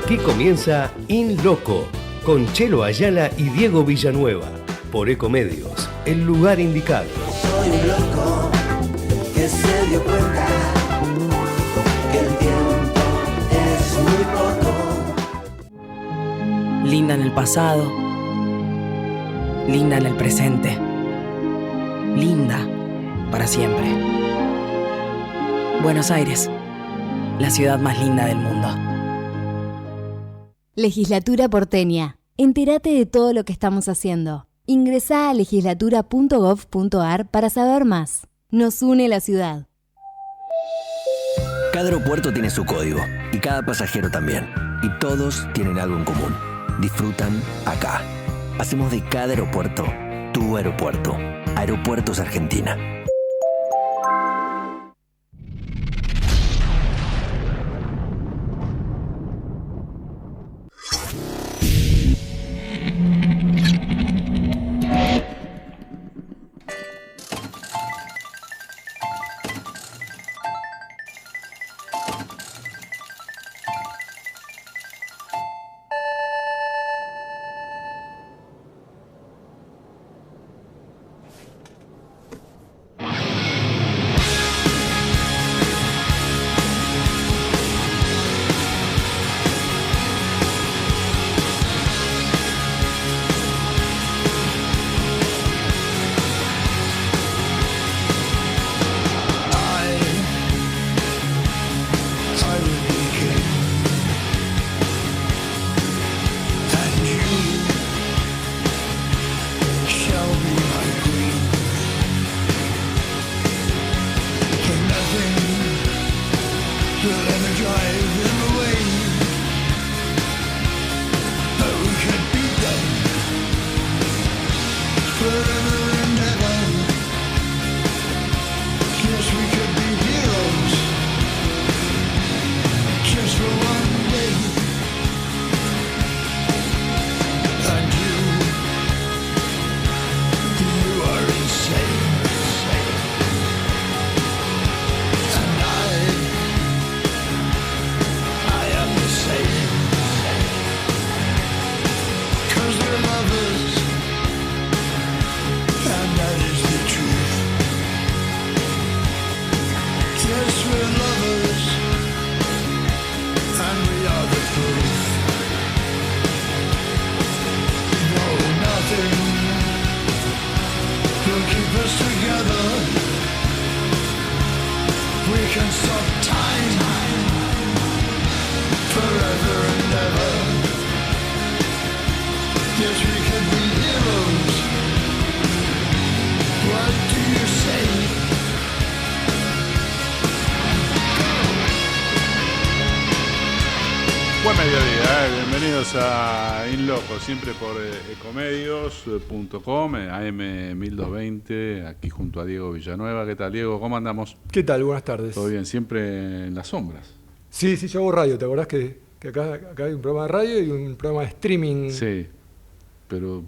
Aquí comienza In Loco, con Chelo Ayala y Diego Villanueva, por Ecomedios, el lugar indicado. Soy un loco que se dio cuenta que el tiempo es muy poco. Linda en el pasado, linda en el presente, linda para siempre. Buenos Aires, la ciudad más linda del mundo. Legislatura porteña. Entérate de todo lo que estamos haciendo. Ingresá a legislatura.gov.ar para saber más. Nos une la ciudad. Cada aeropuerto tiene su código y cada pasajero también. Y todos tienen algo en común. Disfrutan acá. Hacemos de cada aeropuerto tu aeropuerto. Aeropuertos Argentina. Bienvenidos a In Loco, siempre por ecomedios.com, AM 1220, aquí junto a Diego Villanueva. ¿Qué tal, Diego? ¿Cómo andamos? ¿Qué tal? Buenas tardes. Todo bien, siempre en las sombras. Sí, yo hago radio. ¿Te acordás que acá hay un programa de radio y un programa de streaming? Sí, pero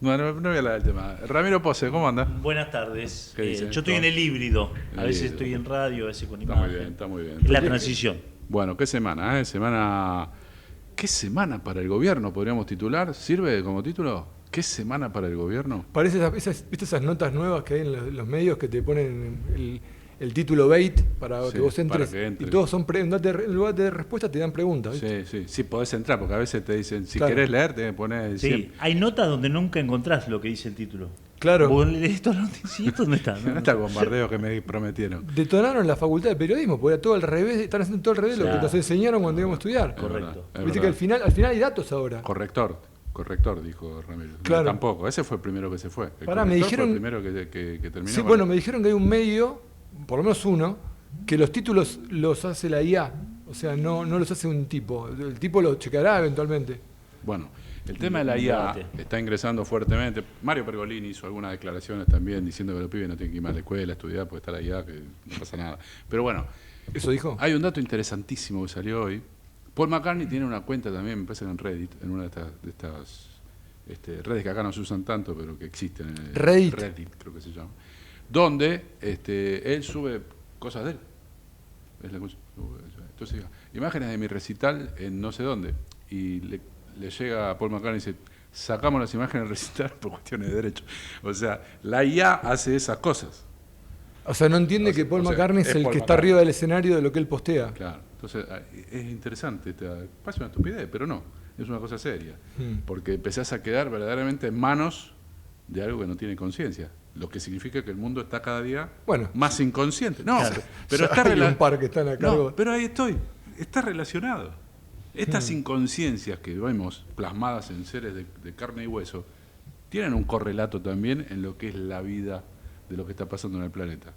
no voy a hablar del tema. Ramiro Pose, ¿cómo anda? Buenas tardes. ¿Qué dice? Yo estoy en el híbrido. A veces estoy en radio, a veces con imagen. Está muy bien. Es la transición. Bueno, ¿qué semana? ¿Qué semana para el gobierno podríamos titular? ¿Sirve como título? ¿Qué semana para el gobierno? Parece ¿viste esas notas nuevas que hay en los medios que te ponen el título bait para que vos entres? Y todos son en lugar de respuesta te dan preguntas, ¿viste? Sí, podés entrar, porque a veces te dicen, si querés leer, te pones... Sí, hay notas donde nunca encontrás lo que dice el título. Claro. Vos lees esto, ¿y esto dónde está? No está el bombardeo que me prometieron. Detonaron la facultad de periodismo, porque era todo al revés, están haciendo todo al revés de lo que nos enseñaron cuando íbamos a estudiar. Correcto. Viste que al final hay datos ahora. Corrector, dijo Ramiro. Claro. No, tampoco, ese fue el primero que se fue. Me dijeron, fue el primero que terminó. Sí, bueno, me dijeron que hay un medio, por lo menos uno, que los títulos los hace la IA. O sea, no los hace un tipo. El tipo los chequeará eventualmente. Bueno, el tema de la IA está ingresando fuertemente. Mario Pergolini hizo algunas declaraciones también diciendo que los pibes no tienen que ir más a la escuela, estudiar, porque está la IA, que no pasa nada. Pero bueno, ¿eso dijo? Hay un dato interesantísimo que salió hoy. Paul McCartney tiene una cuenta también, me parece que en Reddit, en una de estas redes que acá no se usan tanto, pero que existen. Reddit creo que se llama. Donde él sube cosas de él. Entonces, imágenes de mi recital en no sé dónde. Y le llega a Paul McCartney y dice, sacamos las imágenes del recital por cuestiones de derecho. O sea, la IA hace esas cosas. O sea, no entiende que Paul McCartney es el que está arriba del escenario de lo que él postea. Claro. Entonces, es interesante. Parece una estupidez, pero no. Es una cosa seria. Porque empezás a quedar verdaderamente en manos de algo que no tiene conciencia. Lo que significa que el mundo está cada día más inconsciente. No, claro, pero está un par que están a cargo. No, pero ahí está relacionado. Estas inconsciencias que vemos plasmadas en seres de carne y hueso tienen un correlato también en lo que es la vida de lo que está pasando en el planeta.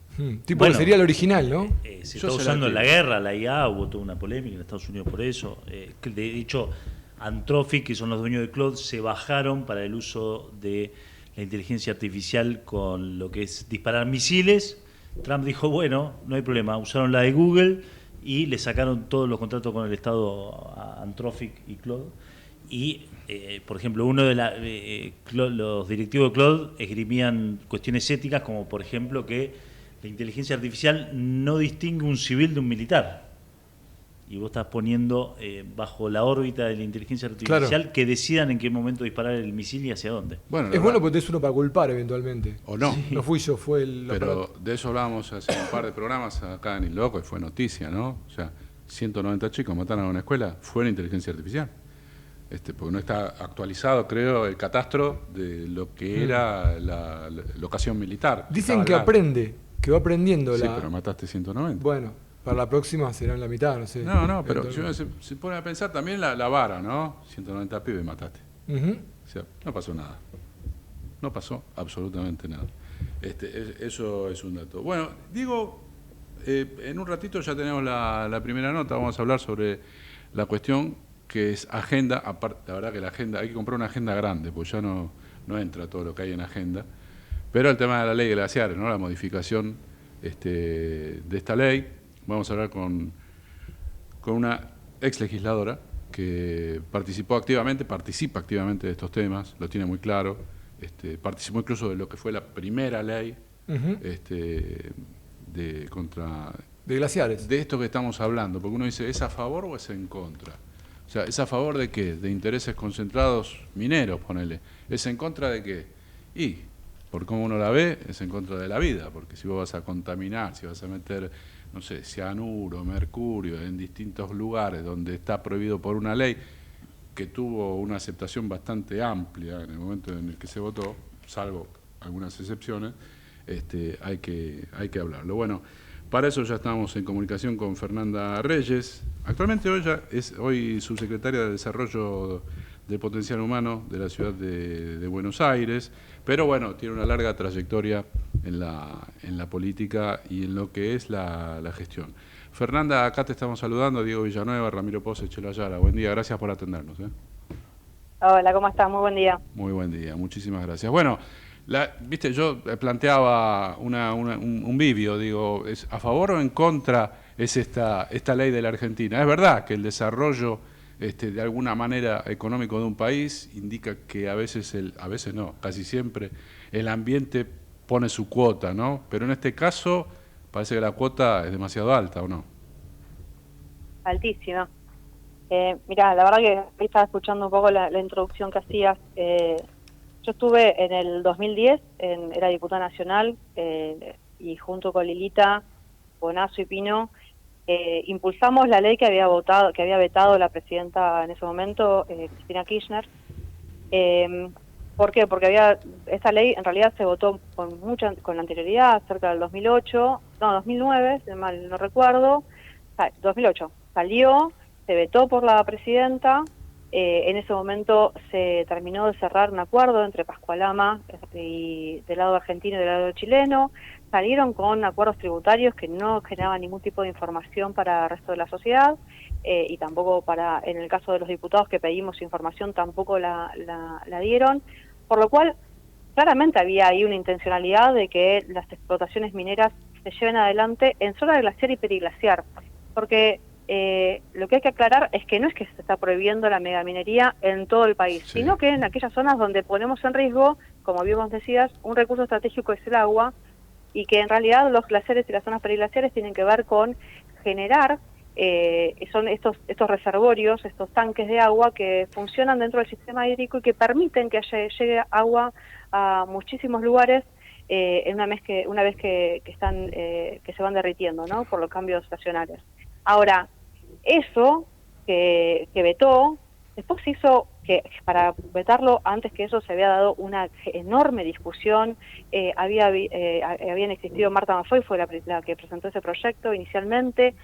Tipo que sería el original, ¿no? Se está usando en la guerra, la IA, hubo toda una polémica en Estados Unidos por eso. De hecho, Anthropic, que son los dueños de Claude, se bajaron para el uso de la inteligencia artificial con lo que es disparar misiles. Trump dijo, bueno, no hay problema, usaron la de Google y le sacaron todos los contratos con el Estado a Anthropic y Claude. Y, por ejemplo, uno de los directivos de Claude esgrimían cuestiones éticas, como por ejemplo que la inteligencia artificial no distingue un civil de un militar. Y vos estás poniendo bajo la órbita de la inteligencia artificial que decidan en qué momento disparar el misil y hacia dónde. Bueno, es bueno porque es uno para culpar eventualmente. O no. Sí. No fui yo, fue el... Pero de eso hablábamos hace un par de programas acá en Il Loco y fue noticia, ¿no? O sea, 190 chicos mataron a una escuela, fue la inteligencia artificial. Porque no está actualizado, creo, el catastro de lo que era la ocasión militar. Dicen que aprende, que va aprendiendo. Sí, pero mataste 190. Bueno, para la próxima serán la mitad, no sé. No, pero si uno se pone a pensar también la vara, ¿no? 190 pibes mataste. O sea, no pasó nada. No pasó absolutamente nada. Eso es un dato. Bueno, digo, en un ratito ya tenemos la primera nota. Vamos a hablar sobre la cuestión que es agenda. Aparte, la verdad que la agenda, hay que comprar una agenda grande, pues ya no entra todo lo que hay en agenda. Pero el tema de la ley de glaciares, ¿no? La modificación de esta ley. Vamos a hablar con una ex legisladora que participa activamente de estos temas, lo tiene muy claro, participó incluso de lo que fue la primera ley de glaciares. De esto que estamos hablando, porque uno dice, ¿es a favor o es en contra? O sea, ¿es a favor de qué? De intereses concentrados mineros, ponele. ¿Es en contra de qué? Y, por cómo uno la ve, es en contra de la vida, porque si vos vas a contaminar, si vas a meter, no sé, cianuro, mercurio, en distintos lugares donde está prohibido por una ley que tuvo una aceptación bastante amplia en el momento en el que se votó, salvo algunas excepciones, hay que hablarlo. Bueno, para eso ya estamos en comunicación con Fernanda Reyes. Actualmente hoy subsecretaria de Desarrollo del Potencial Humano de la ciudad de Buenos Aires, pero bueno, tiene una larga trayectoria en la política y en lo que es la gestión. Fernanda, acá te estamos saludando, Diego Villanueva, Ramiro Pose, Chelo Ayala. Buen día, gracias por atendernos. Hola, ¿cómo estás? Muy buen día. Muy buen día, muchísimas gracias. Bueno, viste, yo planteaba un vídeo, digo, ¿es a favor o en contra es esta ley de la Argentina? Es verdad que el desarrollo de alguna manera económico de un país indica que a veces no, casi siempre el ambiente pone su cuota, ¿no? Pero en este caso parece que la cuota es demasiado alta, ¿o no? Altísima. Mirá, la verdad que estaba escuchando un poco la introducción que hacías. Yo estuve en el 2010, era diputada nacional, y junto con Lilita, Bonazo y Pino, impulsamos la ley que había vetado la presidenta en ese momento, Cristina Kirchner. ¿Por qué? Porque esta ley en realidad se votó con anterioridad, cerca del 2009, si mal no recuerdo, 2008. Salió, se vetó por la presidenta. En ese momento se terminó de cerrar un acuerdo entre Pascualama y del lado argentino y del lado chileno. Salieron con acuerdos tributarios que no generaban ningún tipo de información para el resto de la sociedad, y tampoco en el caso de los diputados que pedimos información tampoco la dieron, por lo cual claramente había ahí una intencionalidad de que las explotaciones mineras se lleven adelante en zona de glaciar y periglaciar, porque lo que hay que aclarar es que no es que se está prohibiendo la megaminería en todo el país, sino que en aquellas zonas donde ponemos en riesgo, como bien vos decías, un recurso estratégico es el agua, y que en realidad los glaciares y las zonas periglaciares tienen que ver con generar son estos reservorios, estos tanques de agua que funcionan dentro del sistema hídrico y que permiten que llegue agua a muchísimos lugares una vez que están que se van derritiendo, ¿no? Por los cambios estacionales. Ahora, eso que vetó, después se hizo que para vetarlo, antes que eso se había dado una enorme discusión, habían existido, Marta Mafoy fue la que presentó ese proyecto inicialmente,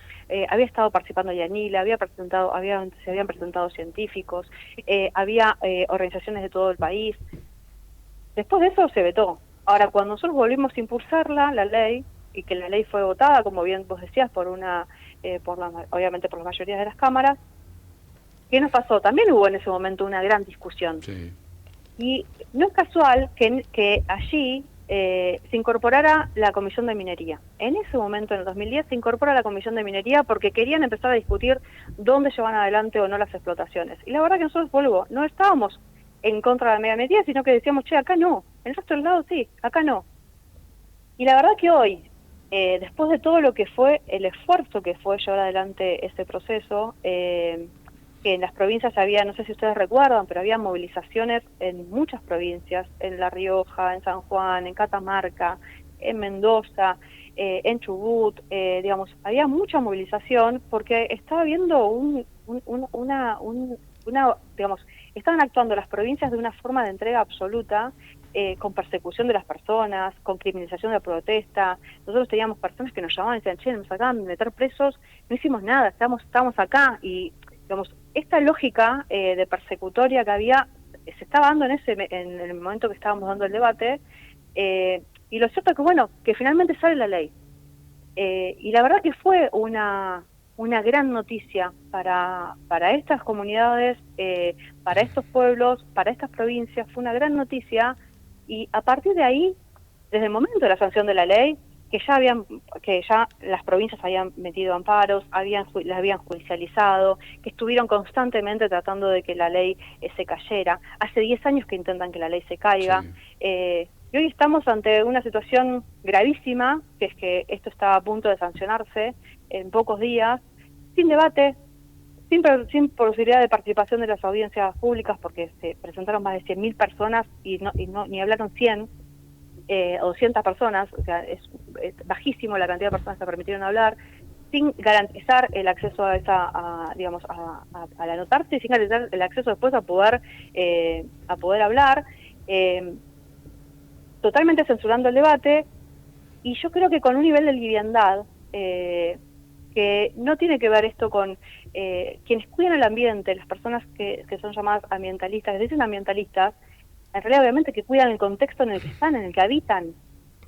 había estado participando Yanila, se habían presentado científicos, había organizaciones de todo el país. Después de eso se vetó. Ahora, cuando nosotros volvimos a impulsarla, la ley, y que la ley fue votada, como bien vos decías, obviamente por la mayoría de las cámaras, ¿qué nos pasó? También hubo en ese momento una gran discusión. Sí. Y no es casual que allí se incorporara la Comisión de Minería. En ese momento, en el 2010, se incorpora la Comisión de Minería porque querían empezar a discutir dónde llevan adelante o no las explotaciones. Y la verdad que nosotros, no estábamos en contra de la mega minería, sino que decíamos, che, acá no. En el resto del lado sí, acá no. Y la verdad que hoy, después de todo lo que fue el esfuerzo que fue llevar adelante ese proceso, que en las provincias había, no sé si ustedes recuerdan, pero había movilizaciones en muchas provincias, en La Rioja, en San Juan, en Catamarca, en Mendoza, en Chubut, había mucha movilización porque estaba habiendo estaban actuando las provincias de una forma de entrega absoluta, con persecución de las personas, con criminalización de la protesta. Nosotros teníamos personas que nos llamaban y decían, che, nos acaban de meter presos, no hicimos nada, estamos acá, y esta lógica de persecutoria que había, se estaba dando en el momento que estábamos dando el debate, y lo cierto es que finalmente sale la ley. Y la verdad que fue una gran noticia para estas comunidades, para estos pueblos, para estas provincias, fue una gran noticia, y a partir de ahí, desde el momento de la sanción de la ley, que ya las provincias habían metido amparos, la habían judicializado, que estuvieron constantemente tratando de que la ley se cayera. Hace 10 años que intentan que la ley se caiga. Sí. Y hoy estamos ante una situación gravísima, que es que esto está a punto de sancionarse en pocos días, sin debate, sin posibilidad de participación de las audiencias públicas, porque se presentaron más de 100.000 personas y ni hablaron 100 o 200 personas, o sea, es bajísimo la cantidad de personas que permitieron hablar, sin garantizar el acceso a la notarse, y sin garantizar el acceso después a poder hablar, totalmente censurando el debate, y yo creo que con un nivel de liviandad que no tiene que ver esto con quienes cuidan el ambiente, las personas que son llamadas ambientalistas, que dicen ambientalistas, en realidad obviamente que cuidan el contexto en el que están, en el que habitan.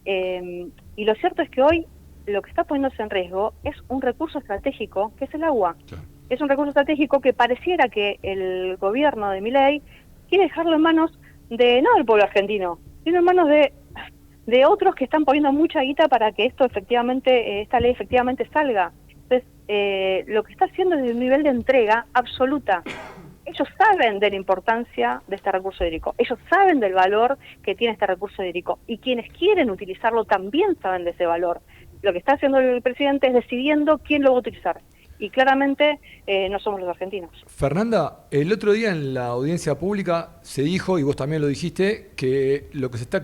Y lo cierto es que hoy lo que está poniéndose en riesgo es un recurso estratégico, que es el agua. Sí. Es un recurso estratégico que pareciera que el gobierno de Milei quiere dejarlo en manos no del pueblo argentino, sino en manos de otros que están poniendo mucha guita para que esta ley efectivamente salga. Entonces, lo que está haciendo es de un nivel de entrega absoluta. Ellos saben de la importancia de este recurso hídrico, ellos saben del valor que tiene este recurso hídrico, y quienes quieren utilizarlo también saben de ese valor. Lo que está haciendo el presidente es decidiendo quién lo va a utilizar, y claramente no somos los argentinos. Fernanda, el otro día en la audiencia pública se dijo, y vos también lo dijiste, que lo que se está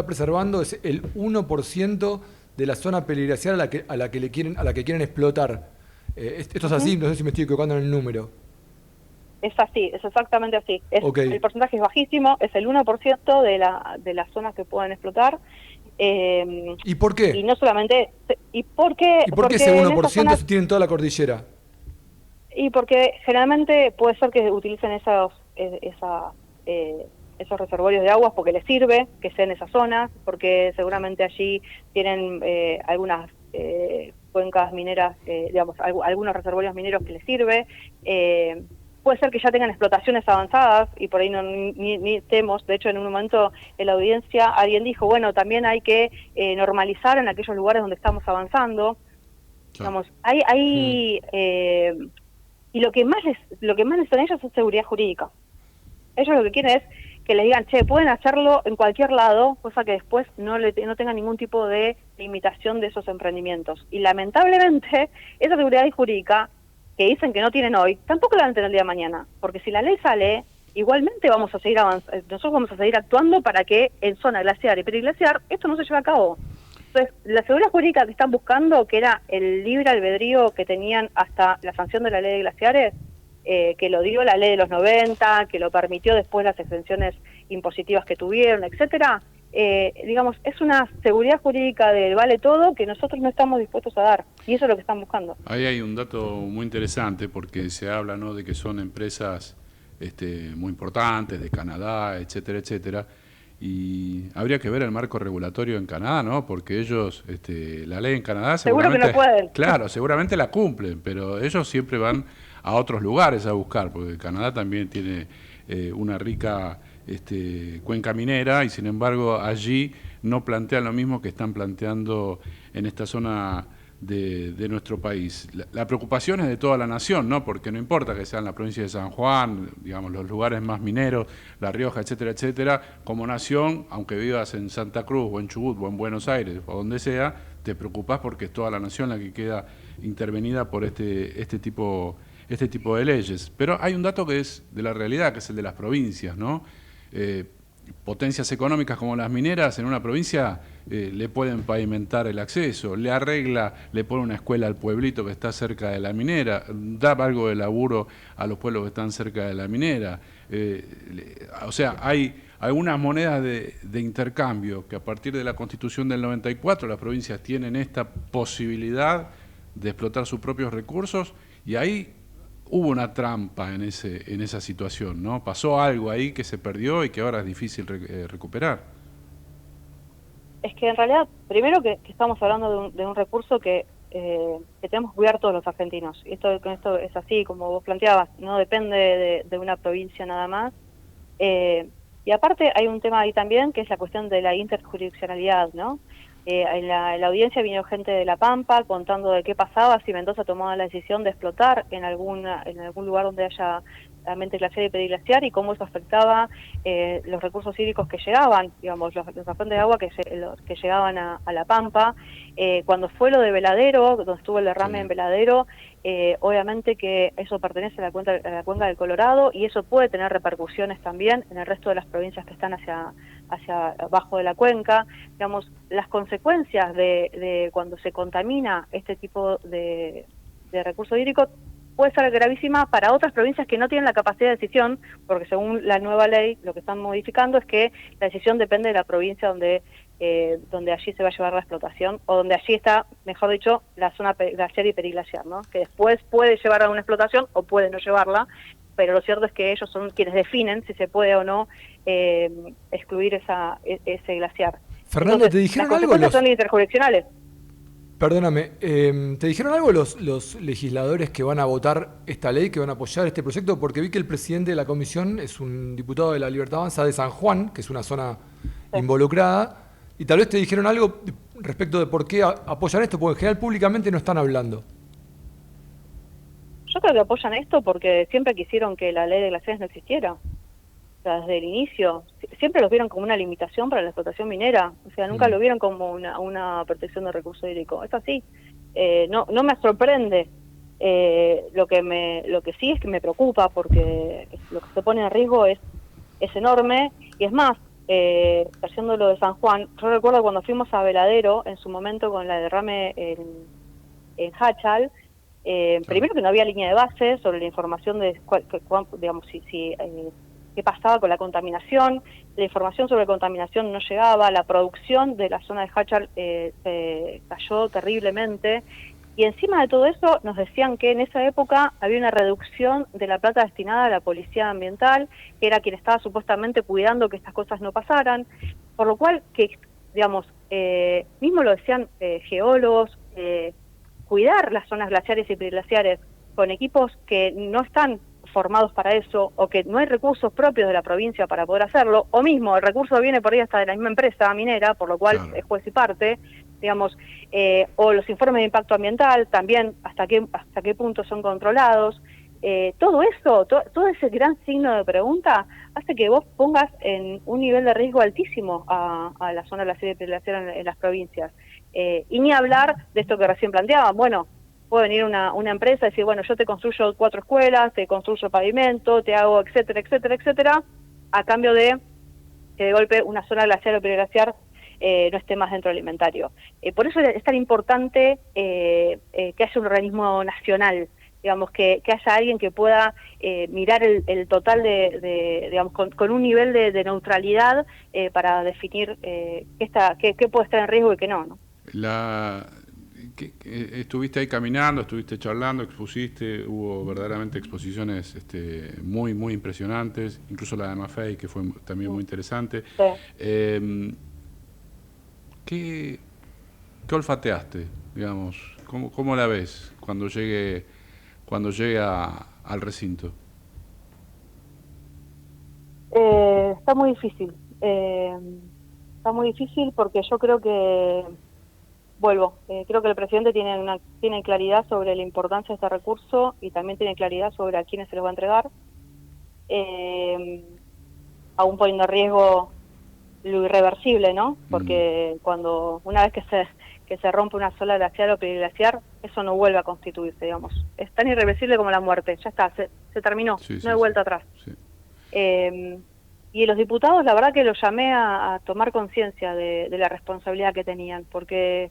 preservando es el 1% de la zona peliglacial a la que quieren explotar. Esto es así, no sé si me estoy equivocando en el número. Es así, es exactamente así. Okay. El porcentaje es bajísimo, es el 1% de las zonas que pueden explotar. ¿Y por qué? Y no solamente... ¿Y por qué ese 1% si tienen toda la cordillera? Y porque generalmente puede ser que utilicen esos reservorios de aguas porque les sirve que sea en esas zonas, porque seguramente allí tienen algunas cuencas mineras, algunos reservorios mineros que les sirve. Puede ser que ya tengan explotaciones avanzadas y por ahí ni estemos. De hecho, en un momento en la audiencia alguien dijo, también hay que normalizar en aquellos lugares donde estamos avanzando. Claro. Y lo que más necesitan ellos es seguridad jurídica. Ellos lo que quieren es que les digan, che, pueden hacerlo en cualquier lado, cosa que después no tengan ningún tipo de limitación de esos emprendimientos. Y lamentablemente, esa seguridad jurídica que dicen que no tienen hoy, tampoco la van a tener el día de mañana, porque si la ley sale, igualmente vamos a seguir nosotros vamos a seguir actuando para que en zona glaciar y periglaciar esto no se lleve a cabo. Entonces, la seguridad jurídica que están buscando, que era el libre albedrío que tenían hasta la sanción de la ley de glaciares, que lo dio la ley de los 90, que lo permitió después las exenciones impositivas que tuvieron, etcétera, digamos, es una seguridad jurídica del vale todo que nosotros no estamos dispuestos a dar, y eso es lo que están buscando. Ahí hay un dato muy interesante, porque se habla, ¿no?, de que son empresas muy importantes, de Canadá, etcétera, etcétera, y habría que ver el marco regulatorio en Canadá, ¿no? Porque ellos, la ley en Canadá seguramente, seguro que no pueden. Claro, seguramente la cumplen, pero ellos siempre van a otros lugares a buscar, porque Canadá también tiene una rica cuenca minera, y sin embargo allí no plantean lo mismo que están planteando en esta zona de nuestro país. La preocupación es de toda la nación, ¿no? Porque no importa que sea en la provincia de San Juan, digamos, los lugares más mineros, La Rioja, etcétera, etcétera, como nación, aunque vivas en Santa Cruz o en Chubut o en Buenos Aires o donde sea, te preocupás porque es toda la nación la que queda intervenida por este tipo de leyes. Pero hay un dato que es de la realidad, que es el de las provincias, ¿no? Potencias económicas como las mineras en una provincia le pueden pavimentar el acceso, le pone una escuela al pueblito que está cerca de la minera, da algo de laburo a los pueblos que están cerca de la minera. O sea, hay algunas monedas de intercambio que a partir de la Constitución del 94 las provincias tienen esta posibilidad de explotar sus propios recursos, y ahí hubo una trampa en esa situación, ¿no? Pasó algo ahí que se perdió y que ahora es difícil recuperar. Es que en realidad, primero que estamos hablando de un recurso que tenemos que cuidar todos los argentinos. Y esto es así, como vos planteabas, no depende de una provincia nada más. Y aparte hay un tema ahí también, que es la cuestión de la interjurisdiccionalidad, ¿no? En la audiencia vino gente de La Pampa contando de qué pasaba si Mendoza tomaba la decisión de explotar en algún lugar donde haya ambiente glaciar y periglaciar, y cómo eso afectaba los recursos hídricos que llegaban, digamos, los afluentes de agua que llegaban a La Pampa. Cuando fue lo de Veladero, donde estuvo el derrame en Veladero, obviamente que eso pertenece a la cuenca del Colorado, y eso puede tener repercusiones también en el resto de las provincias que están hacia abajo de la cuenca. Digamos, las consecuencias de cuando se contamina este tipo de recurso hídrico puede ser gravísima para otras provincias que no tienen la capacidad de decisión, porque según la nueva ley lo que están modificando es que la decisión depende de la provincia donde allí se va a llevar la explotación, o donde allí está, mejor dicho, la zona glaciar y periglaciar, ¿no? Que después puede llevar a una explotación o puede no llevarla, pero lo cierto es que ellos son quienes definen si se puede o no excluir ese glaciar. Fernando, ¿te dijeron las algo? consecuencias son interjurisdiccionales. Perdóname, ¿te dijeron algo los legisladores que van a votar esta ley, que van a apoyar este proyecto? Porque vi que el presidente de la comisión es un diputado de la Libertad Avanza de San Juan, que es una zona involucrada, y tal vez te dijeron algo respecto de por qué apoyan esto, porque en general públicamente no están hablando. Yo creo que apoyan esto porque siempre quisieron que la ley de glaciares no existiera. O sea, desde el inicio, siempre los vieron como una limitación para la explotación minera. O sea, nunca lo vieron como una protección de recurso hídrico. Es así. No me sorprende. Lo que sí es que me preocupa, porque lo que se pone en riesgo es enorme. Y es más, haciendo lo de San Juan, yo recuerdo cuando fuimos a Veladero, en su momento con la derrame en Hachal, primero que no había línea de base sobre la información de digamos, qué pasaba con la contaminación. La información sobre contaminación no llegaba, la producción de la zona de Hachal se cayó terriblemente, y encima de todo eso nos decían que en esa época había una reducción de la plata destinada a la policía ambiental, que era quien estaba supuestamente cuidando que estas cosas no pasaran, por lo cual, que digamos, mismo lo decían geólogos, cuidar las zonas glaciares y periglaciares con equipos que no están formados para eso, o que no hay recursos propios de la provincia para poder hacerlo, o mismo el recurso viene por ahí hasta de la misma empresa minera, por lo cual es juez y parte, digamos, o los informes de impacto ambiental también hasta qué punto son controlados. todo eso, todo ese gran signo de pregunta hace que vos pongas en un nivel de riesgo altísimo a la zona glaciar y periglaciar en las provincias. Y ni hablar de esto que recién planteaban. Bueno, puede venir una empresa y decir, bueno, yo te construyo 4 escuelas, te construyo pavimento, te hago etcétera, etcétera, etcétera, a cambio de que de golpe una zona glaciar o periglaciar no esté más dentro del alimentario. Por eso es tan importante que haya un organismo nacional, digamos, que haya alguien que pueda mirar el total digamos, con un nivel de neutralidad para definir qué puede estar en riesgo y qué no, ¿no? Estuviste ahí caminando, estuviste charlando, expusiste, hubo verdaderamente exposiciones muy, muy impresionantes, incluso la de Maffei, que fue también muy interesante. Sí. ¿Qué olfateaste, digamos? ¿Cómo la ves cuando llegue al recinto? Está muy difícil. Está muy difícil porque yo creo que, creo que el presidente tiene claridad sobre la importancia de este recurso y también tiene claridad sobre a quiénes se les va a entregar, aún poniendo en riesgo lo irreversible, ¿no? Porque una vez que se rompe una sola glaciar o periglaciar, eso no vuelve a constituirse, digamos. Es tan irreversible como la muerte, ya está, se terminó, no hay vuelta atrás. Sí. Y los diputados, la verdad que los llamé a tomar conciencia de la responsabilidad que tenían, porque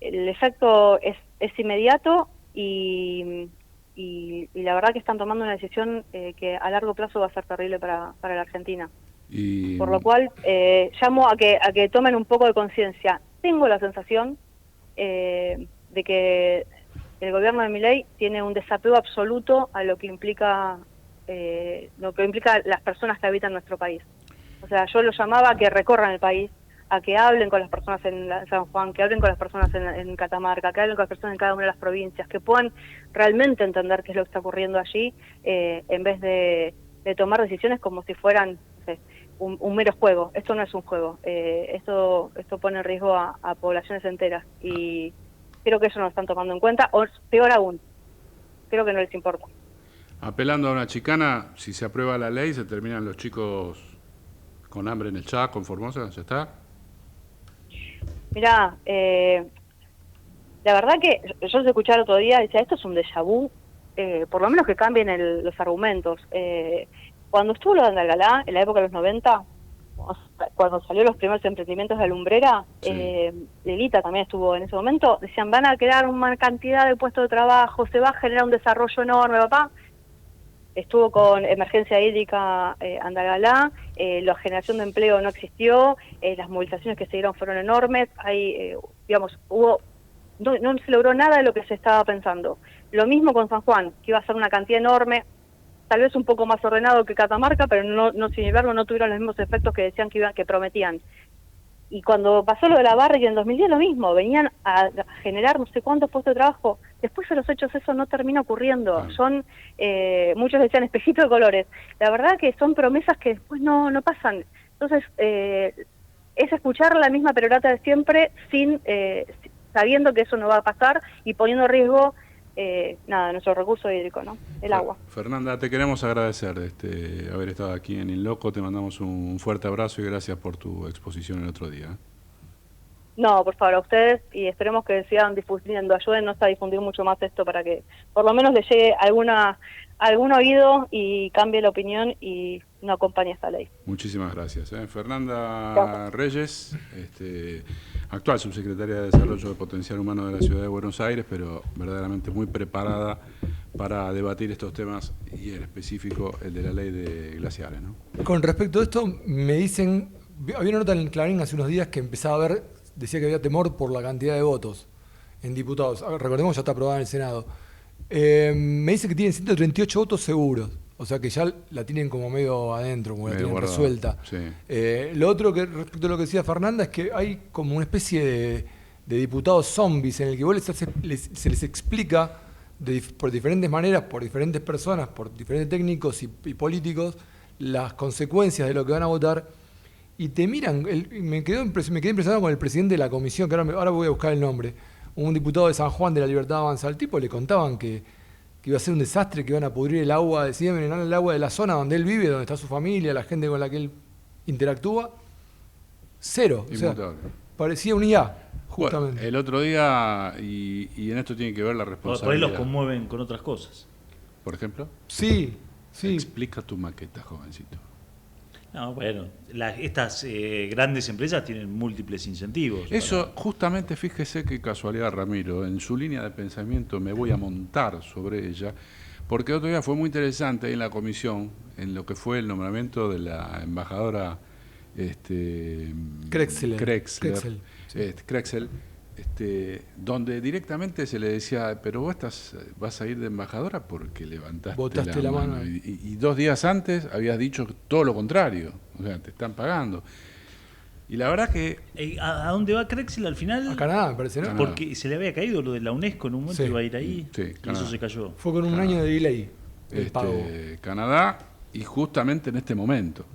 el efecto es inmediato y la verdad que están tomando una decisión que a largo plazo va a ser terrible para la Argentina. Por lo cual, llamo a que tomen un poco de conciencia. Tengo la sensación de que el gobierno de Milei tiene un desapego absoluto a lo que implica las personas que habitan nuestro país. O sea, yo los llamaba a que recorran el país, a que hablen con las personas en San Juan, que hablen con las personas en Catamarca, que hablen con las personas en cada una de las provincias, que puedan realmente entender qué es lo que está ocurriendo allí, en vez de tomar decisiones como si fueran, no sé, un mero juego. Esto no es un juego. Esto pone en riesgo a poblaciones enteras y creo que eso no lo están tomando en cuenta, o peor aún, creo que no les importa. Apelando a una chicana, si se aprueba la ley, se terminan los chicos con hambre en el Chaco, en Formosa, ¿ya está? Mirá, la verdad que yo los escuché el otro día y decía, esto es un déjà vu, por lo menos que cambien los argumentos. Cuando estuvo lo de Andalgalá, en la época de los 90, cuando salió los primeros emprendimientos de lumbrera, Lilita también estuvo en ese momento, decían, van a crear una cantidad de puestos de trabajo, se va a generar un desarrollo enorme, papá. Estuvo con emergencia hídrica Andalgalá, la generación de empleo no existió, las movilizaciones que se dieron fueron enormes, no se logró nada de lo que se estaba pensando. Lo mismo con San Juan, que iba a ser una cantidad enorme, tal vez un poco más ordenado que Catamarca, pero no sin embargo no tuvieron los mismos efectos que decían que prometían. Y cuando pasó lo de la Barrick en 2010 lo mismo, venían a generar no sé cuántos puestos de trabajo, después de los hechos eso no termina ocurriendo, son, muchos decían espejitos de colores, la verdad que son promesas que después no pasan, entonces es escuchar la misma perorata de siempre sabiendo que eso no va a pasar y poniendo en riesgo nuestro recurso hídrico, ¿no? El agua. Fernanda, te queremos agradecer haber estado aquí en In Loco, te mandamos un fuerte abrazo y gracias por tu exposición el otro día. No, por favor, a ustedes, y esperemos que sigan difundiendo, ayúdennos a difundir mucho más esto para que por lo menos le llegue algún oído y cambie la opinión y no acompañe esta ley. Muchísimas gracias. Fernanda Reyes, actual subsecretaria de Desarrollo de Potencial Humano de la Ciudad de Buenos Aires, pero verdaderamente muy preparada para debatir estos temas y en específico el de la ley de glaciares, ¿no? Con respecto a esto, me dicen, había una nota en el Clarín hace unos días que empezaba a ver, decía que había temor por la cantidad de votos en diputados. Recordemos, ya está aprobada en el Senado. Me dice que tienen 138 votos seguros. O sea que ya la tienen como medio adentro, como la tienen resuelta. Sí. Lo otro que respecto a lo que decía Fernanda es que hay como una especie de diputados zombies en el que vos se les explica por diferentes maneras, por diferentes personas, por diferentes técnicos y políticos, las consecuencias de lo que van a votar y te miran. Me quedé impresionado con el presidente de la comisión, que ahora voy a buscar el nombre, un diputado de San Juan de la Libertad Avanza. Al tipo le contaban que que iba a ser un desastre, que iban a pudrir el agua, decían envenenar el agua de la zona donde él vive, donde está su familia, la gente con la que él interactúa. Cero. O sea, Inmutable. parecía un IA, justamente. Bueno, el otro día, y en esto tiene que ver la Por ahí responsabilidad. los conmueven con otras cosas. Por ejemplo, Sí, sí. explica tu maqueta, jovencito. No, bueno, estas grandes empresas tienen múltiples incentivos. Eso, justamente, fíjese qué casualidad, Ramiro, en su línea de pensamiento me voy a montar sobre ella, porque otro día fue muy interesante ahí en la comisión, en lo que fue el nombramiento de la embajadora Krexler. Krexler, Sí. Krexel, donde directamente se le decía, pero vos vas a ir de embajadora porque Botaste la mano. Y 2 días antes habías dicho todo lo contrario, o sea, te están pagando. Y la verdad que... ¿A dónde va Krexel al final? A Canadá, me parece, ¿no? Canadá. Porque se le había caído lo de la UNESCO en un momento, Sí. iba a ir ahí, Sí, y Canadá. eso se cayó. Fue con un año de delay el pago. Canadá, y justamente en este momento,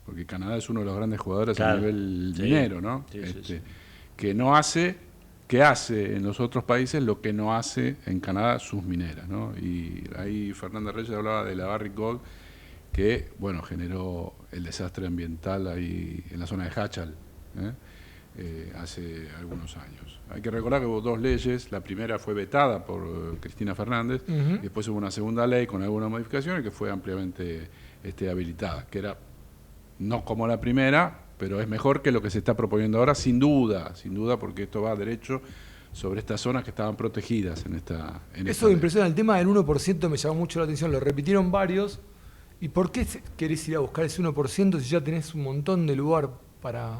porque Canadá es uno de los grandes jugadores a Claro. nivel Sí. minero, ¿no? Sí, sí, sí. Que hace en los otros países lo que no hace en Canadá sus mineras, ¿no? Y ahí Fernanda Reyes hablaba de la Barrick Gold, que, bueno, generó el desastre ambiental ahí en la zona de Hachal, hace algunos años. Hay que recordar que hubo 2 leyes, la primera fue vetada por Cristina Fernández, Ujú. y después hubo una segunda ley con algunas modificaciones que fue ampliamente habilitada, que era no como la primera, pero es mejor que lo que se está proponiendo ahora, sin duda, porque esto va derecho sobre estas zonas que estaban protegidas en esta Eso me ley. impresiona, el tema del 1% me llamó mucho la atención, lo repitieron varios. ¿Y por qué querés ir a buscar ese 1% si ya tenés un montón de lugar para...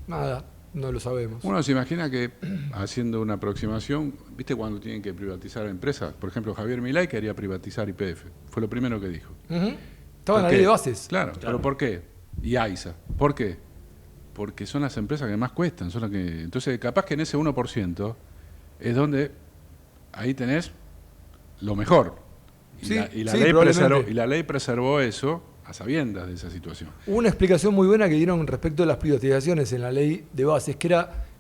Nada, no lo sabemos. Uno se imagina que, haciendo una aproximación, ¿viste cuando tienen que privatizar empresas? Por ejemplo, Javier Milei quería privatizar YPF, fue lo primero que dijo. Ujú. Estaba en la ¿Por ley qué? de bases. Claro, pero ¿por qué? Y AISA, ¿por qué? Porque son las empresas que más cuestan, son las que... Entonces, capaz que en ese 1% es donde ahí tenés lo mejor. Y, Sí, la sí, ley probablemente. la ley preservó eso a sabiendas de esa situación. Hubo una explicación muy buena que dieron respecto a las privatizaciones en la ley de bases, que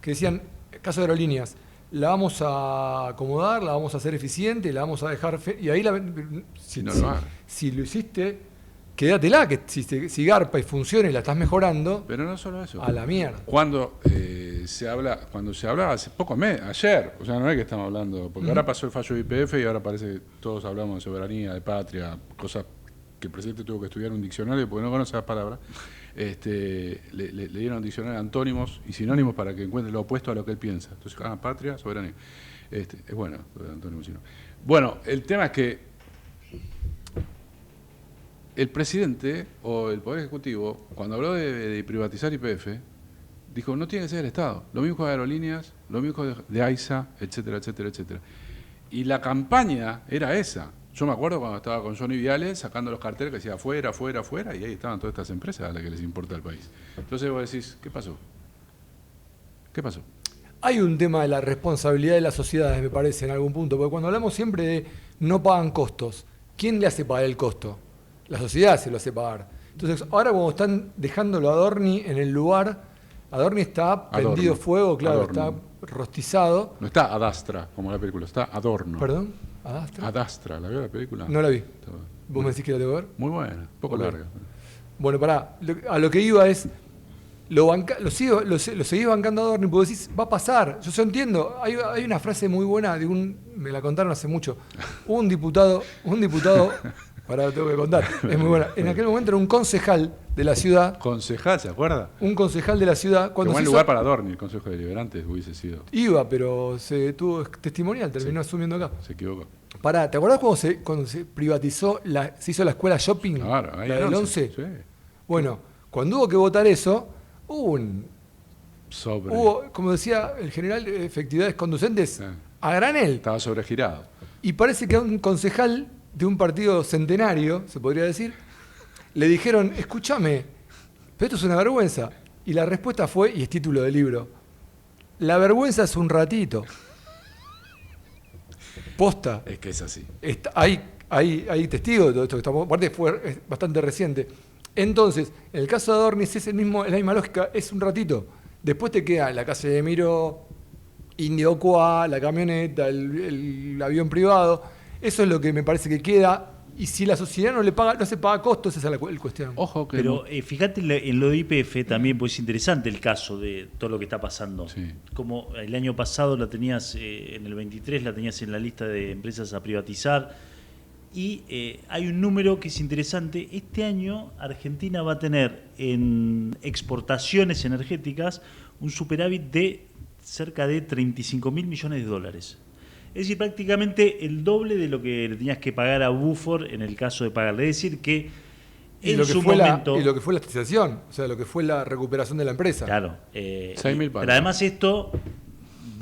decían, caso de aerolíneas, la vamos a acomodar, la vamos a hacer eficiente, la vamos a dejar... y ahí, Si no lo hagas. si lo hiciste, quédatela, que si garpa y funciona y la estás mejorando, Pero no solo eso. a la mierda. Cuando se hablaba hace pocos meses, ayer, o sea, no es que estamos hablando, porque ahora pasó el fallo de YPF y ahora parece que todos hablamos de soberanía, de patria, cosas que el presidente tuvo que estudiar un diccionario porque no conoce las palabras. Le dieron diccionario antónimos y sinónimos para que encuentre lo opuesto a lo que él piensa. Entonces, patria, soberanía. Es bueno, lo de antónimo sinónimo. Bueno, el tema es que el presidente o el Poder Ejecutivo, cuando habló de privatizar YPF, dijo, no tiene que ser el Estado. Lo mismo con aerolíneas, lo mismo de AISA, etcétera, etcétera, etcétera. Y la campaña era esa. Yo me acuerdo cuando estaba con Johnny Viale sacando los carteles que decía afuera, afuera, afuera, y ahí estaban todas estas empresas a las que les importa el país. Entonces vos decís, ¿qué pasó? ¿Qué pasó? Hay un tema de la responsabilidad de las sociedades, me parece, en algún punto, porque cuando hablamos siempre de no pagan costos, ¿quién le hace pagar el costo? La sociedad se lo hace pagar. Entonces, ahora como están dejándolo a Adorni en el lugar, Adorni está prendido Adorno. fuego, claro, Adorno. está rostizado. No está Adastra, como la película, está Adorno. ¿Perdón? ¿Adastra? Adastra, ¿la vio la película? No la vi. Está buena. ¿Vos me decís que la tengo que ver? Muy buena, un poco Ok. larga. Bueno, pará, a lo que iba es, lo seguís bancando a Adorni, porque decís, va a pasar. Yo entiendo, hay una frase muy buena, me la contaron hace mucho. Un diputado, pará, lo tengo que contar, es muy buena. En aquel momento era un concejal de la ciudad, Concejal, ¿se acuerda? un concejal de la ciudad, Qué cuando buen se lugar hizo, para Adorni, el Consejo de Deliberantes hubiese sido. iba, pero se tuvo testimonial, terminó asumiendo acá. Se equivocó. Pará, ¿te acordás cuando se privatizó, se hizo la escuela shopping? Claro, ahí la en del 11. 11. Sí. Bueno, cuando hubo que votar eso, hubo, como decía el general, efectividades conducentes Sí. a granel. Estaba sobregirado. Y parece que a un concejal de un partido centenario, se podría decir, le dijeron, escúchame, pero esto es una vergüenza. Y la respuesta fue, y es título del libro, la vergüenza es un ratito. Posta. Es que es así. Hay testigos de todo esto que estamos. Aparte es bastante reciente. Entonces, en el caso de Adorni es la misma lógica, es un ratito. Después te queda la casa de Miró, Indiocuá, la camioneta, el avión privado. Eso es lo que me parece que queda. Y si la sociedad no le paga, no se paga costos, esa es la cuestión. Ojo que Pero fíjate en lo de YPF también, pues es interesante el caso de todo lo que está pasando. Sí. Como el año pasado la tenías, en el 23 la tenías en la lista de empresas a privatizar. Y hay un número que es interesante. Este año Argentina va a tener en exportaciones energéticas un superávit de cerca de 35.000 millones de dólares. Es decir, prácticamente el doble de lo que le tenías que pagar a Buford en el caso de pagarle. Es decir, que en su momento... y lo que fue la estatización, o sea, lo que fue la recuperación de la empresa. Claro. 6.000 pero además esto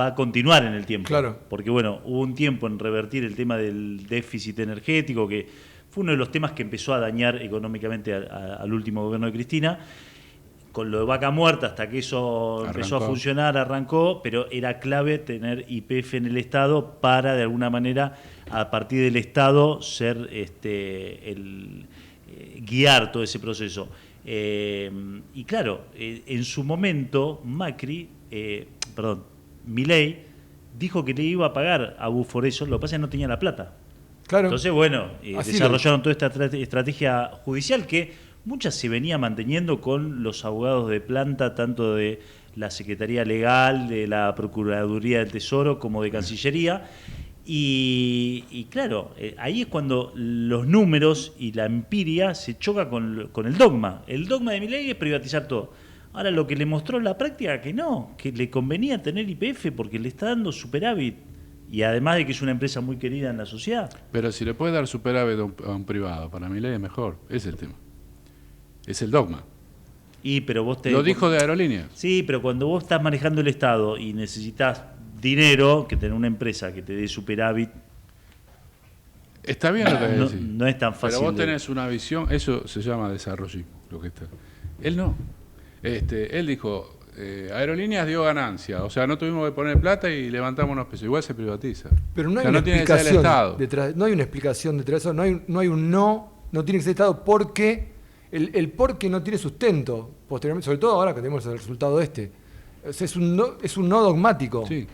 va a continuar en el tiempo. Claro. Porque, bueno, hubo un tiempo en revertir el tema del déficit energético, que fue uno de los temas que empezó a dañar económicamente al último gobierno de Cristina. Con lo de Vaca Muerta, hasta que eso empezó a funcionar, arrancó, pero era clave tener YPF en el Estado para, de alguna manera, a partir del Estado, ser guiar todo ese proceso. Y claro, en su momento, Milei dijo que le iba a pagar a Buford eso, lo que pasa es que no tenía la plata. Claro. Entonces, bueno, Así desarrollaron toda esta estrategia judicial que muchas se venía manteniendo con los abogados de planta, tanto de la Secretaría Legal, de la Procuraduría del Tesoro, como de Cancillería. Y claro, ahí es cuando los números y la empiria se choca con el dogma. El dogma de Milei es privatizar todo. Ahora, lo que le mostró en la práctica que no, que le convenía tener YPF porque le está dando superávit. Y además de que es una empresa muy querida en la sociedad. Pero si le puede dar superávit a un privado, para Milei es mejor. Ese es el tema. Es el dogma. Pero vos Lo dijo de Aerolíneas. Sí, pero cuando vos estás manejando el Estado y necesitas dinero, que tener una empresa que te dé superávit. Está bien lo que decís. No es tan fácil. Pero vos tenés una visión, eso se llama desarrollismo, lo que está. Él no. Él dijo, Aerolíneas dio ganancia, o sea, no tuvimos que poner plata y levantamos unos pesos. Igual se privatiza. Pero no hay o sea, una no tiene que ser el explicación Estado. detrás, no hay una explicación detrás de eso, no tiene que ser Estado porque el por qué no tiene sustento posteriormente, sobre todo ahora que tenemos el resultado este. O sea, es un no dogmático. Sí.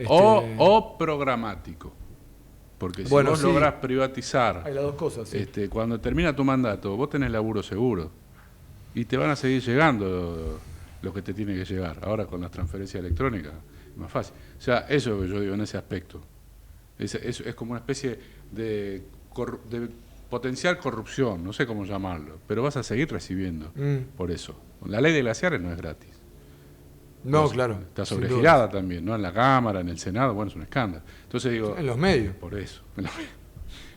O programático. Porque si vos lográs privatizar, hay las dos cosas. Sí. Cuando termina tu mandato, vos tenés laburo seguro. Y te van a seguir llegando lo que te tiene que llegar. Ahora con las transferencias electrónicas es más fácil. O sea, eso es lo que yo digo en ese aspecto. Es como una especie de potencial corrupción, no sé cómo llamarlo, pero vas a seguir recibiendo por eso. La ley de glaciares no es gratis. No, pues, claro. está sobregirada también, ¿no? En la Cámara, en el Senado, bueno, es un escándalo. Entonces digo... En los medios. Por eso, en los medios.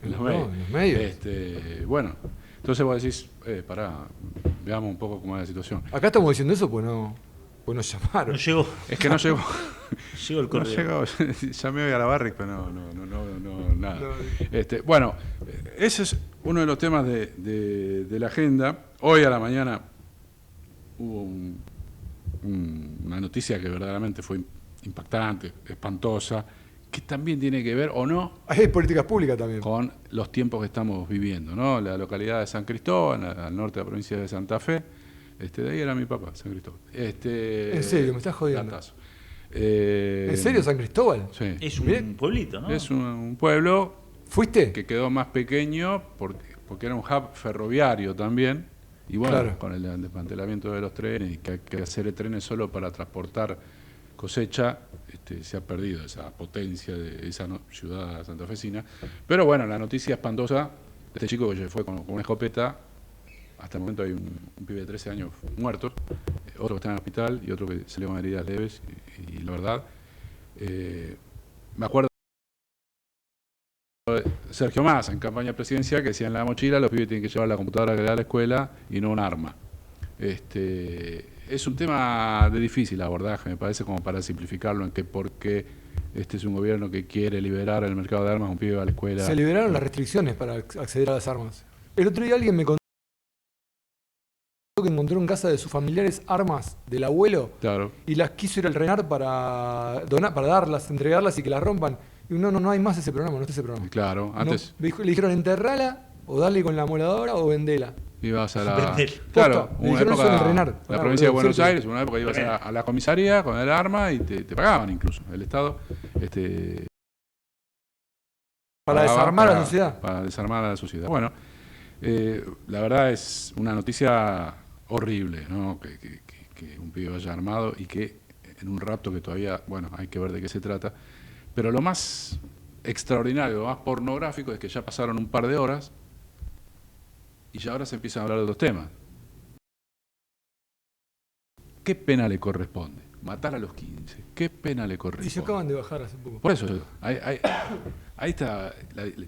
En los medios. Bueno, entonces vos decís, veamos un poco cómo es la situación. Acá estamos diciendo eso, pues no llamaron. No llegó. Es que no llegó. Llegó el correo. No llegó. Llamé hoy a la Barrick, pero no, nada. Bueno, ese es uno de los temas de la agenda. Hoy a la mañana hubo una noticia que verdaderamente fue impactante, espantosa, que también tiene que ver, o no, hay políticas públicas también, con los tiempos que estamos viviendo, ¿no? La localidad de San Cristóbal, al norte de la provincia de Santa Fe, de ahí era mi papá, San Cristóbal. ¿En serio? ¿Me estás jodiendo? ¿En serio San Cristóbal? Sí. Es un pueblito, ¿no? Es un pueblo. ¿Fuiste? Que quedó más pequeño porque era un hub ferroviario también. Y bueno, claro, con el desmantelamiento de los trenes, que hay que hacer trenes solo para transportar cosecha, se ha perdido esa potencia de esa ciudad santafesina. Pero bueno, la noticia espantosa de este chico que se fue con una escopeta. Hasta el momento hay un pibe de 13 años muerto, otro que está en el hospital y otro que salió con heridas leves. Y la verdad, me acuerdo de Sergio Massa en campaña presidencial que decía en la mochila los pibes tienen que llevar la computadora que le da a la escuela y no un arma. Es un tema de difícil abordaje, me parece, como para simplificarlo en que porque este es un gobierno que quiere liberar el mercado de armas, un pibe va a la escuela. Se liberaron las restricciones para acceder a las armas. El otro día alguien me contó que encontró en casa de sus familiares armas del abuelo, claro, y las quiso ir al RENAR para darlas, entregarlas y que las rompan. Y no hay más ese programa, no está ese programa. Claro, antes... Le dijeron enterrala o dale con la moladora o vendela. Ibas a la... Suspender. Claro, Posta, me una dijeron eso en el época, RENAR. la Ah, provincia de boludo, Buenos cierto. Aires, una época ibas a la comisaría con el arma y te pagaban incluso. El Estado Para pagaba desarmar a la sociedad. Para desarmar a la sociedad. Bueno, la verdad es una noticia horrible, ¿no? Que un pibe vaya armado y que en un rapto que todavía, bueno, hay que ver de qué se trata. Pero lo más extraordinario, lo más pornográfico es que ya pasaron un par de horas y ya ahora se empiezan a hablar de los temas. ¿Qué pena le corresponde? Matar a los 15. ¿Qué pena le corresponde? Y se acaban de bajar hace poco. Por eso, ahí está,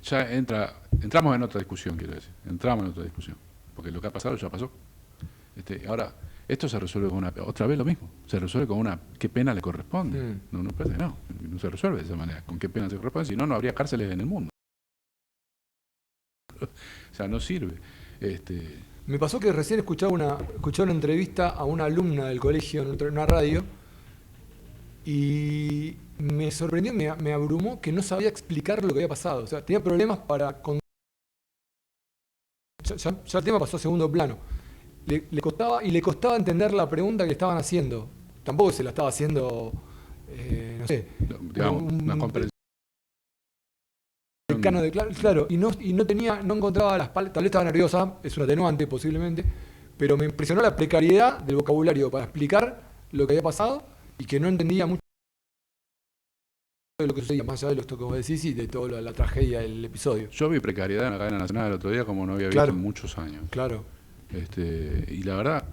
ya entramos en otra discusión, quiero decir. Entramos en otra discusión. Porque lo que ha pasado ya pasó. Ahora, esto se resuelve con otra vez lo mismo. Se resuelve con una, ¿qué pena le corresponde? No parece, no se resuelve de esa manera. ¿Con qué pena se corresponde? Si no, no habría cárceles en el mundo. O sea, no sirve. Me pasó que recién escuchaba una entrevista a una alumna del colegio en una radio y me sorprendió, me abrumó que no sabía explicar lo que había pasado. O sea, tenía problemas para... Ya el tema pasó a segundo plano. Le costaba entender la pregunta que le estaban haciendo. Tampoco se la estaba haciendo, no sé... Digamos, una comprensión. Claro, y no encontraba las palabras, tal vez estaba nerviosa, es un atenuante posiblemente, pero me impresionó la precariedad del vocabulario para explicar lo que había pasado y que no entendía mucho de lo que sucedía, más allá de lo que vos decís y de toda la tragedia del episodio. Yo vi precariedad en la cadena nacional el otro día como no había visto en muchos años. Claro. Y la verdad,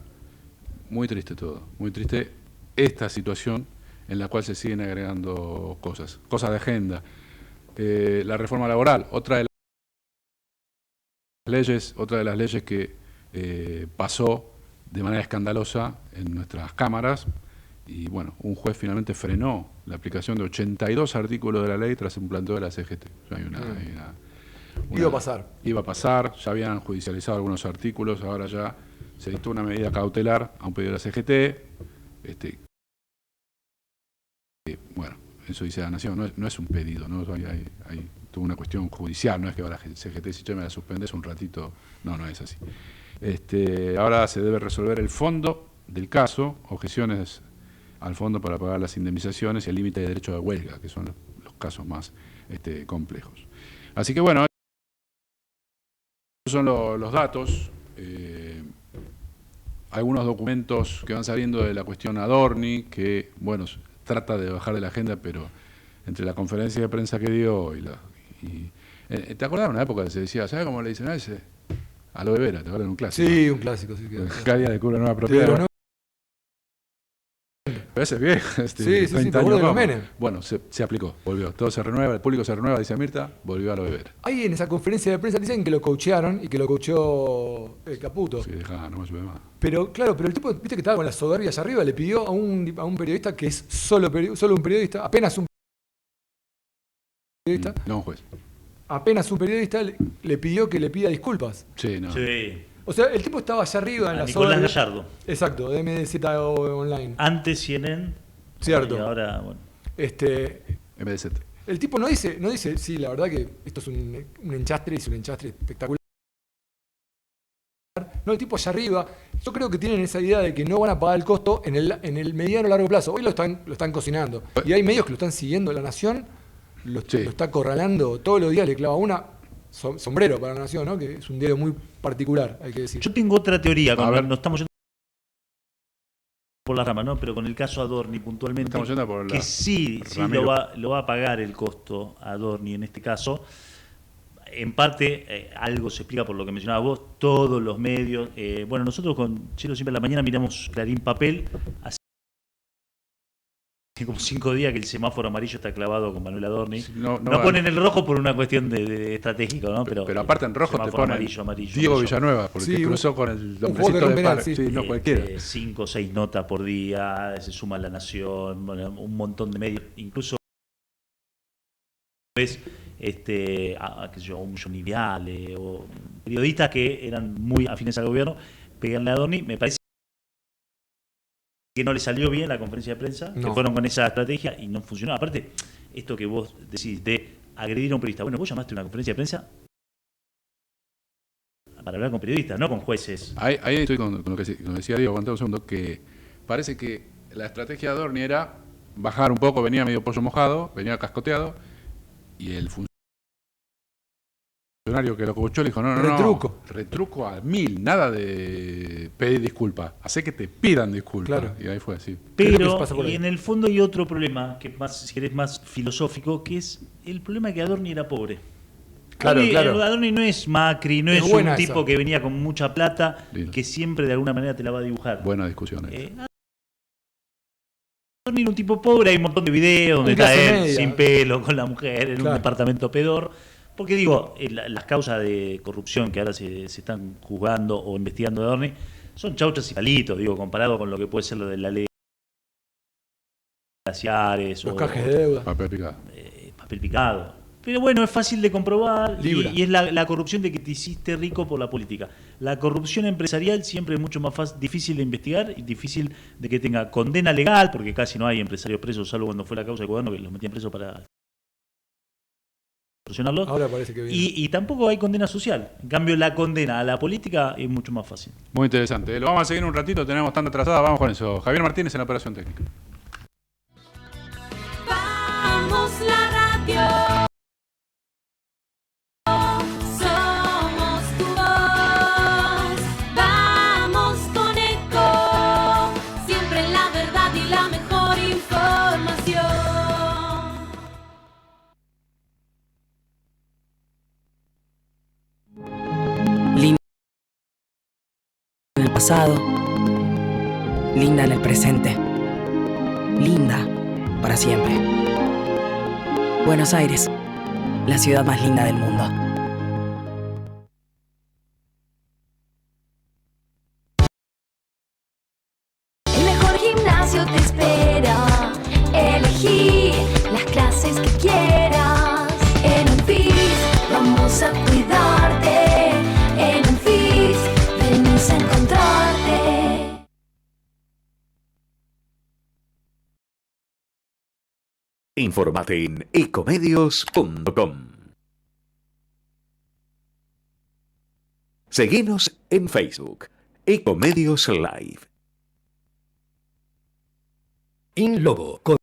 muy triste todo, muy triste esta situación en la cual se siguen agregando cosas de agenda. La reforma laboral, otra de las leyes que pasó de manera escandalosa en nuestras cámaras y bueno, un juez finalmente frenó la aplicación de 82 artículos de la ley tras un planteo de la CGT. O sea, Iba a pasar, ya habían judicializado algunos artículos, ahora ya se dictó una medida cautelar a un pedido de la CGT. Bueno, eso dice la Nación, no es un pedido, ¿no? Hay toda una cuestión judicial, no es que va la CGT si yo me la suspendes un ratito, no es así. Ahora se debe resolver el fondo del caso, objeciones al fondo para pagar las indemnizaciones y el límite de derecho de huelga, que son los casos más complejos. Así que bueno, esos son los datos, algunos documentos que van saliendo de la cuestión Adorni, que bueno, trata de bajar de la agenda, pero entre la conferencia de prensa que dio ¿te acordás de una época que se decía, ¿sabes cómo le dicen a ese? A lo Vera, ¿te acuerdas de un clásico? Sí, un clásico, sí. Cada día descubre una nueva propiedad. Pero ese es viejo. Sí, ¿te acuerdas de los Menem? Bueno, se aplicó, volvió. Todo se renueva, el público se renueva, dice Mirta, volvió a lo Vera. Ahí en esa conferencia de prensa dicen que lo coachearon y que lo coacheó Caputo. Sí, no me sube más. Pero claro, el tipo, viste que estaba con la soberbia allá arriba, le pidió a un periodista que es solo un periodista, apenas un periodista. No un juez. Apenas un periodista le pidió que le pida disculpas. Sí, no. Sí. O sea, el tipo estaba allá arriba en la Nicolás soberbia. Gallardo. Exacto, de MDZ Online. Antes CNN. Cierto. Y ahora, bueno. MDZ. El tipo no dice, sí, la verdad que esto es un enchastre, es un enchastre espectacular. No, el tipo allá arriba, yo creo que tienen esa idea de que no van a pagar el costo en el mediano o largo plazo. Hoy lo están cocinando. Y hay medios que lo están siguiendo. La Nación lo está acorralando. Todos los días le clava una. Sombrero para la Nación, ¿no? Que es un diario muy particular, hay que decir. Yo tengo otra teoría, cuando nos estamos yendo por la rama, ¿no? Pero con el caso Adorni puntualmente, estamos yendo por que sí lo va a pagar el costo Adorni en este caso. En parte, algo se explica por lo que mencionabas vos, todos los medios. Bueno, nosotros con Chelo siempre a la mañana miramos Clarín Papel, hace como 5 días que el semáforo amarillo está clavado con Manuel Adorni. No ponen el rojo por una cuestión de estratégico, ¿no? Pero aparte en rojo te ponen amarillo, Diego Villanueva, porque cruzó con el hombrecito de palo. Sí, no cualquiera. 5 o 6 notas por día, se suma La Nación, bueno, un montón de medios, incluso ves un Johnny Viale o periodistas que eran muy afines al gobierno, pegarle a Adorni. Me parece que no le salió bien la conferencia de prensa, que fueron con esa estrategia y no funcionó. Aparte, esto que vos decís de agredir a un periodista, bueno, vos llamaste a una conferencia de prensa para hablar con periodistas, no con jueces. Ahí estoy con lo que decía Diego, aguantá un segundo, que parece que la estrategia de Adorni era bajar un poco, venía medio pollo mojado, venía cascoteado, y el funcionario que lo coachó le dijo, no, retruco a 1000, nada de pedir disculpas, hace que te pidan disculpas. Claro. Y ahí fue así. Pero en el fondo hay otro problema, que más, si querés, más filosófico, que es el problema de que Adorni era pobre. Claro. Adorni no es Macri, no es un tipo esa. que venía con mucha plata, Lindo. que siempre de alguna manera te la va a dibujar. Buena discusión. Adorni era un tipo pobre, hay un montón de videos donde está él media. sin pelo, con la mujer, en un departamento pedor. Porque digo, las causas de corrupción que ahora se están juzgando o investigando de Adorni son chauchas y palitos, digo, comparado con lo que puede ser lo de la ley de glaciares los o cajes de deuda. Papel picado. Papel picado. Pero bueno, es fácil de comprobar y es la corrupción de que te hiciste rico por la política. La corrupción empresarial siempre es mucho más difícil de investigar y difícil de que tenga condena legal, porque casi no hay empresarios presos, salvo cuando fue la causa del gobierno que los metían presos para solucionarlos. Ahora parece que viene. Y tampoco hay condena social. En cambio, la condena a la política es mucho más fácil. Muy interesante. Lo vamos a seguir un ratito, tenemos tanta atrasada, vamos con eso. Javier Martínez en la operación técnica. Vamos la radio. Somos tu voz. Vamos con Eco. Siempre la verdad y la mejor información. Linda en el pasado, linda en el presente, linda para siempre. Buenos Aires, la ciudad más linda del mundo. El mejor gimnasio te espera. Elegí las clases que quieras. En UNFIS vamos a cuidarte. En UNFIS venimos a encontrarte. Infórmate en ecomedios.com. Seguinos en Facebook, Ecomedios Live. In Loco, con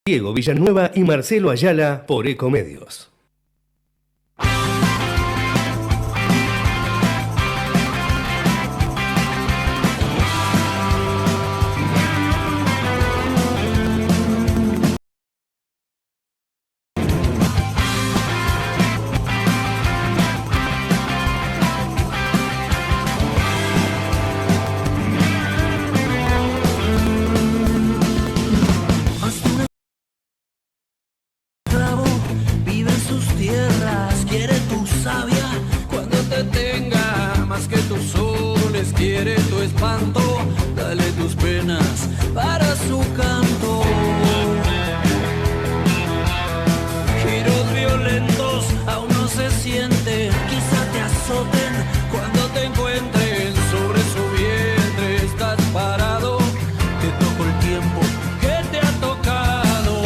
Diego Villanueva y Marcelo Ayala por Ecomedios. Vive en sus tierras, quiere tu savia cuando te tenga más que tus soles, quiere tu espanto, dale tus penas para su canto. Giros violentos aún no se sienten, quizá te azoten cuando te encuentren sobre su vientre, estás parado, te tocó el tiempo que te ha tocado.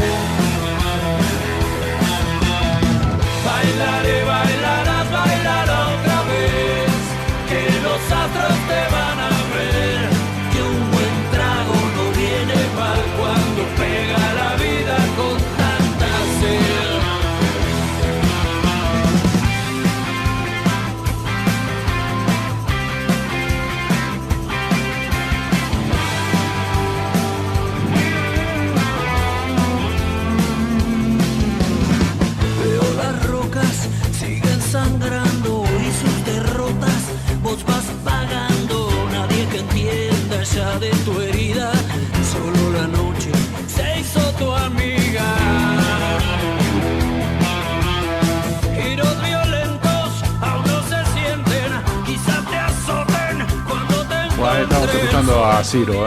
Bailaré, bailarás, bailará otra vez, que los astros te van a ver, que un buen trago no viene mal cuando pega la vida con tanta sed. Veo las rocas siguen sangrando y sus derrotas vos vas pagando. Nadie que entienda ya de tu herida, solo la noche se hizo tu amiga. Giros violentos aún no se sienten, quizás te azoten cuando te Bueno, estamos encuentren. escuchando a Ciro,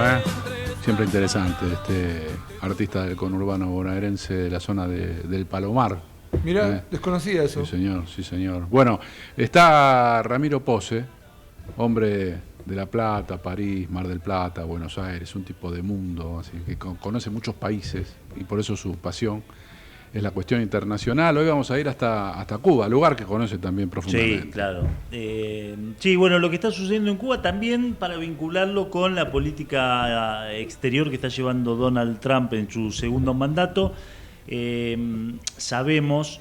siempre interesante, este artista del conurbano bonaerense de la zona del Palomar. Mirá, desconocía eso. Sí, señor, sí, señor. Bueno, está Ramiro Pose, hombre de La Plata, París, Mar del Plata, Buenos Aires, un tipo de mundo, así que conoce muchos países y por eso su pasión. es la cuestión internacional. Hoy vamos a ir hasta Cuba, lugar que conoce también profundamente. Sí, claro. Sí, bueno, lo que está sucediendo en Cuba también para vincularlo con la política exterior que está llevando Donald Trump en su segundo mandato. Sabemos,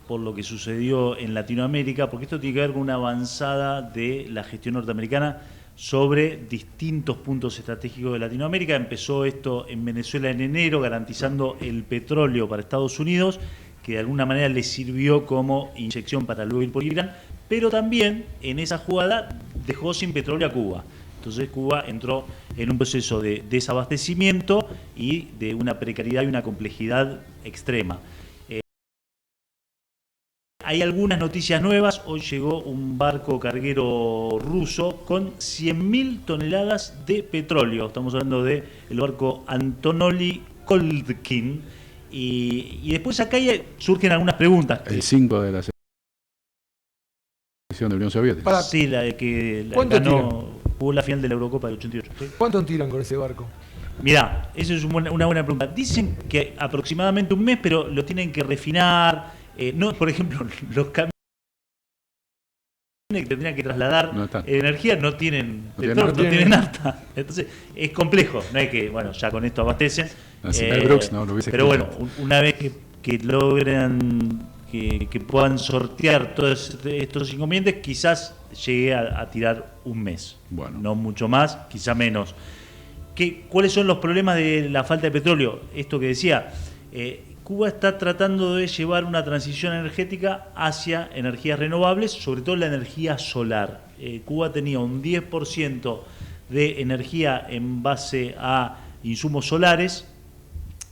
por lo que sucedió en Latinoamérica, porque esto tiene que ver con una avanzada de la gestión norteamericana sobre distintos puntos estratégicos de Latinoamérica. Empezó esto en Venezuela en enero, garantizando el petróleo para Estados Unidos, que de alguna manera le sirvió como inyección para luego ir por Irán, pero también en esa jugada dejó sin petróleo a Cuba. Entonces Cuba entró en un proceso de desabastecimiento y de una precariedad y una complejidad extrema. Hay algunas noticias nuevas. Hoy llegó un barco carguero ruso con 100.000 toneladas de petróleo. Estamos hablando del barco Antonoli Koldkin. Y después acá surgen algunas preguntas. El 5 de la selección de Unión Soviética. Sí, la de que jugó la final de la Eurocopa del 88. ¿Sí? ¿Cuánto tiran con ese barco? Mirá, eso es una buena pregunta. Dicen que aproximadamente un mes, pero lo tienen que refinar. No, por ejemplo, los camiones que tendrían que trasladar energía no tienen petróleo, no tienen nafta. Entonces es complejo. No es que, bueno, ya con esto abastecen. Pero bueno, una vez que logran que puedan sortear todos estos inconvenientes, quizás llegue a tirar un mes. Bueno. No mucho más, quizá menos. ¿Cuáles son los problemas de la falta de petróleo? Esto que decía. Cuba está tratando de llevar una transición energética hacia energías renovables, sobre todo la energía solar. Cuba tenía un 10% de energía en base a insumos solares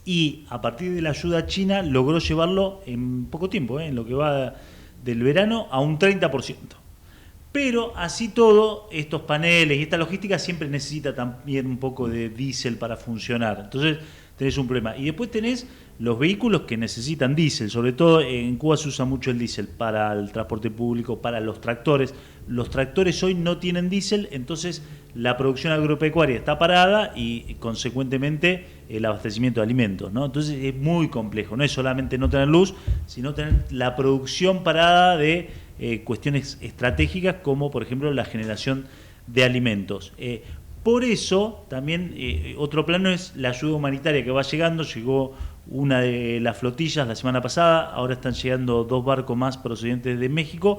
y a partir de la ayuda china logró llevarlo en poco tiempo, en lo que va del verano, a un 30%. Pero así todo, estos paneles y esta logística siempre necesita también un poco de diésel para funcionar. Entonces tenés un problema. Y después tenés los vehículos que necesitan diésel. Sobre todo en Cuba se usa mucho el diésel para el transporte público, para los tractores. Los tractores hoy no tienen diésel, entonces la producción agropecuaria está parada y consecuentemente el abastecimiento de alimentos, ¿no? Entonces es muy complejo. No es solamente no tener luz, sino tener la producción parada de cuestiones estratégicas como por ejemplo la generación de alimentos. Por eso también otro plano es la ayuda humanitaria que va llegando. Llegó una de las flotillas la semana pasada, ahora están llegando 2 barcos más procedentes de México,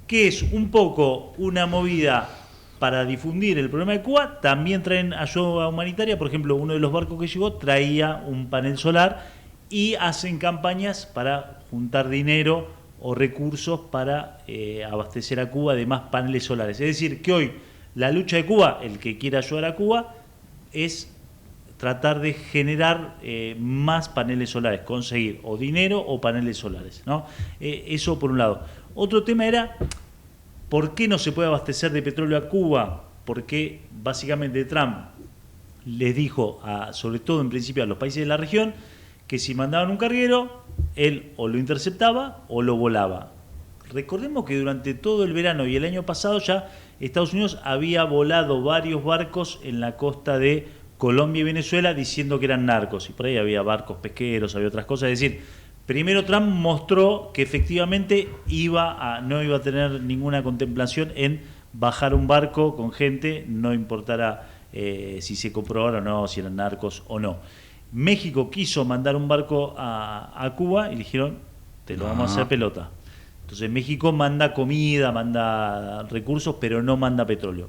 que es un poco una movida para difundir el problema de Cuba. También traen ayuda humanitaria. Por ejemplo, uno de los barcos que llegó traía un panel solar y hacen campañas para juntar dinero o recursos para abastecer a Cuba de más paneles solares. Es decir, que hoy la lucha de Cuba, el que quiera ayudar a Cuba, es tratar de generar más paneles solares, conseguir o dinero o paneles solares, ¿no? Eso por un lado. Otro tema era, ¿por qué no se puede abastecer de petróleo a Cuba? Porque básicamente Trump les dijo, sobre todo en principio a los países de la región, que si mandaban un carguero, él o lo interceptaba o lo volaba. Recordemos que durante todo el verano y el año pasado ya Estados Unidos había volado varios barcos en la costa de Colombia y Venezuela diciendo que eran narcos, y por ahí había barcos pesqueros, había otras cosas. Es decir, primero Trump mostró que efectivamente no iba a tener ninguna contemplación en bajar un barco con gente, no importara si se comprobara o no, si eran narcos o no. México quiso mandar un barco a Cuba y le dijeron, te lo vamos a hacer pelota. Entonces México manda comida, manda recursos, pero no manda petróleo.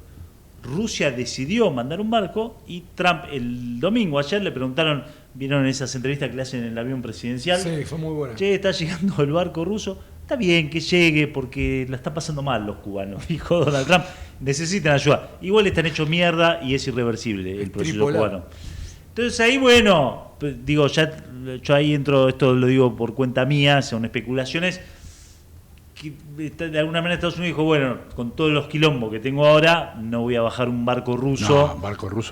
Rusia decidió mandar un barco y Trump el domingo, ayer le preguntaron, vieron esas entrevistas que le hacen en el avión presidencial. Sí, fue muy buena. Che, está llegando el barco ruso. Está bien que llegue porque la están pasando mal los cubanos, dijo Donald Trump. Necesitan ayuda. Igual están hechos mierda y es irreversible el proceso cubano. Entonces ahí, bueno, digo, ya yo ahí entro, esto lo digo por cuenta mía, son especulaciones, que de alguna manera Estados Unidos dijo, bueno, con todos los quilombos que tengo ahora, no voy a bajar un barco ruso,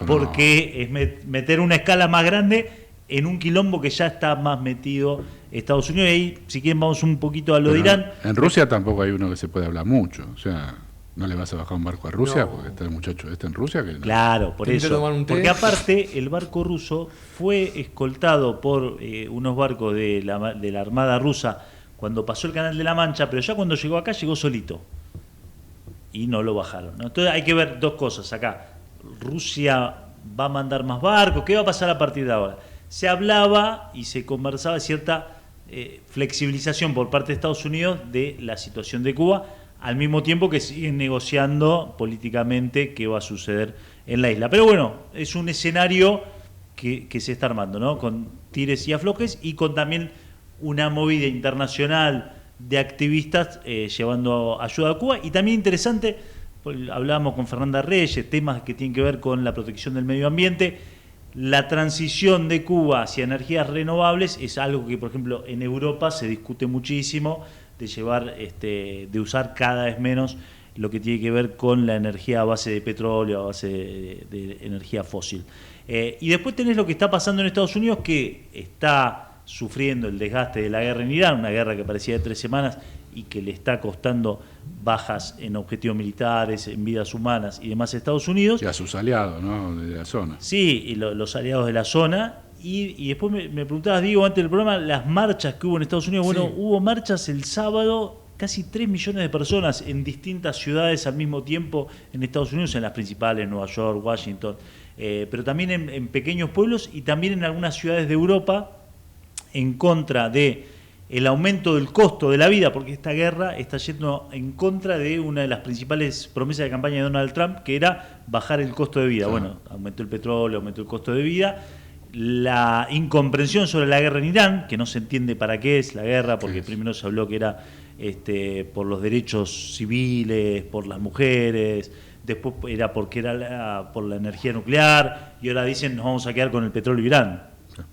porque es meter una escala más grande en un quilombo que ya está más metido Estados Unidos. Y ahí, si quieren, vamos un poquito a lo de Irán. En Rusia tampoco hay uno que se puede hablar mucho, o sea... ¿No le vas a bajar un barco a Rusia? No. Porque está el muchacho este en Rusia. Que no. Claro, por Tenés que eso. tomar un té. Porque aparte, el barco ruso fue escoltado por unos barcos de la Armada rusa cuando pasó el Canal de la Mancha, pero ya cuando llegó acá llegó solito. Y no lo bajaron, ¿no? Entonces hay que ver dos cosas acá. Rusia va a mandar más barcos. ¿Qué va a pasar a partir de ahora? Se hablaba y se conversaba de cierta flexibilización por parte de Estados Unidos de la situación de Cuba, al mismo tiempo que siguen negociando políticamente qué va a suceder en la isla. Pero bueno, es un escenario que se está armando, ¿no? Con tires y aflojes y con también una movida internacional de activistas llevando ayuda a Cuba. Y también interesante, hablábamos con Fernanda Reyes, temas que tienen que ver con la protección del medio ambiente. La transición de Cuba hacia energías renovables es algo que, por ejemplo, en Europa se discute muchísimo, de llevar, de usar cada vez menos lo que tiene que ver con la energía a base de petróleo, a base de energía fósil. Y después tenés lo que está pasando en Estados Unidos, que está sufriendo el desgaste de la guerra en Irán, una guerra que parecía de 3 semanas y que le está costando bajas en objetivos militares, en vidas humanas y demás a Estados Unidos. Y a sus aliados, ¿no? De la zona. Sí, y los aliados de la zona. Y después me preguntabas, Diego, antes del programa, las marchas que hubo en Estados Unidos. Bueno, hubo marchas el sábado, casi 3 millones de personas en distintas ciudades al mismo tiempo en Estados Unidos, en las principales, Nueva York, Washington, pero también en pequeños pueblos y también en algunas ciudades de Europa, en contra de el aumento del costo de la vida, porque esta guerra está yendo en contra de una de las principales promesas de campaña de Donald Trump, que era bajar el costo de vida. Bueno, aumentó el petróleo, aumentó el costo de vida. La incomprensión sobre la guerra en Irán, que no se entiende para qué es la guerra, porque primero se habló que era por los derechos civiles, por las mujeres, después era porque era por la energía nuclear, y ahora dicen nos vamos a quedar con el petróleo de Irán.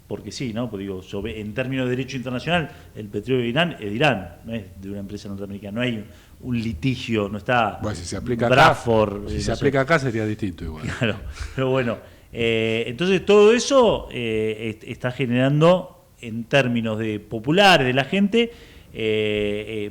Porque sí, ¿no? Porque digo, en términos de derecho internacional, el petróleo de Irán es de Irán, no es de una empresa norteamericana, no hay un litigio, no está. Bueno, si se aplica Bradford, acá, si se aplica acá sería distinto igual. Claro, pero bueno, entonces todo eso está generando, en términos de populares de la gente,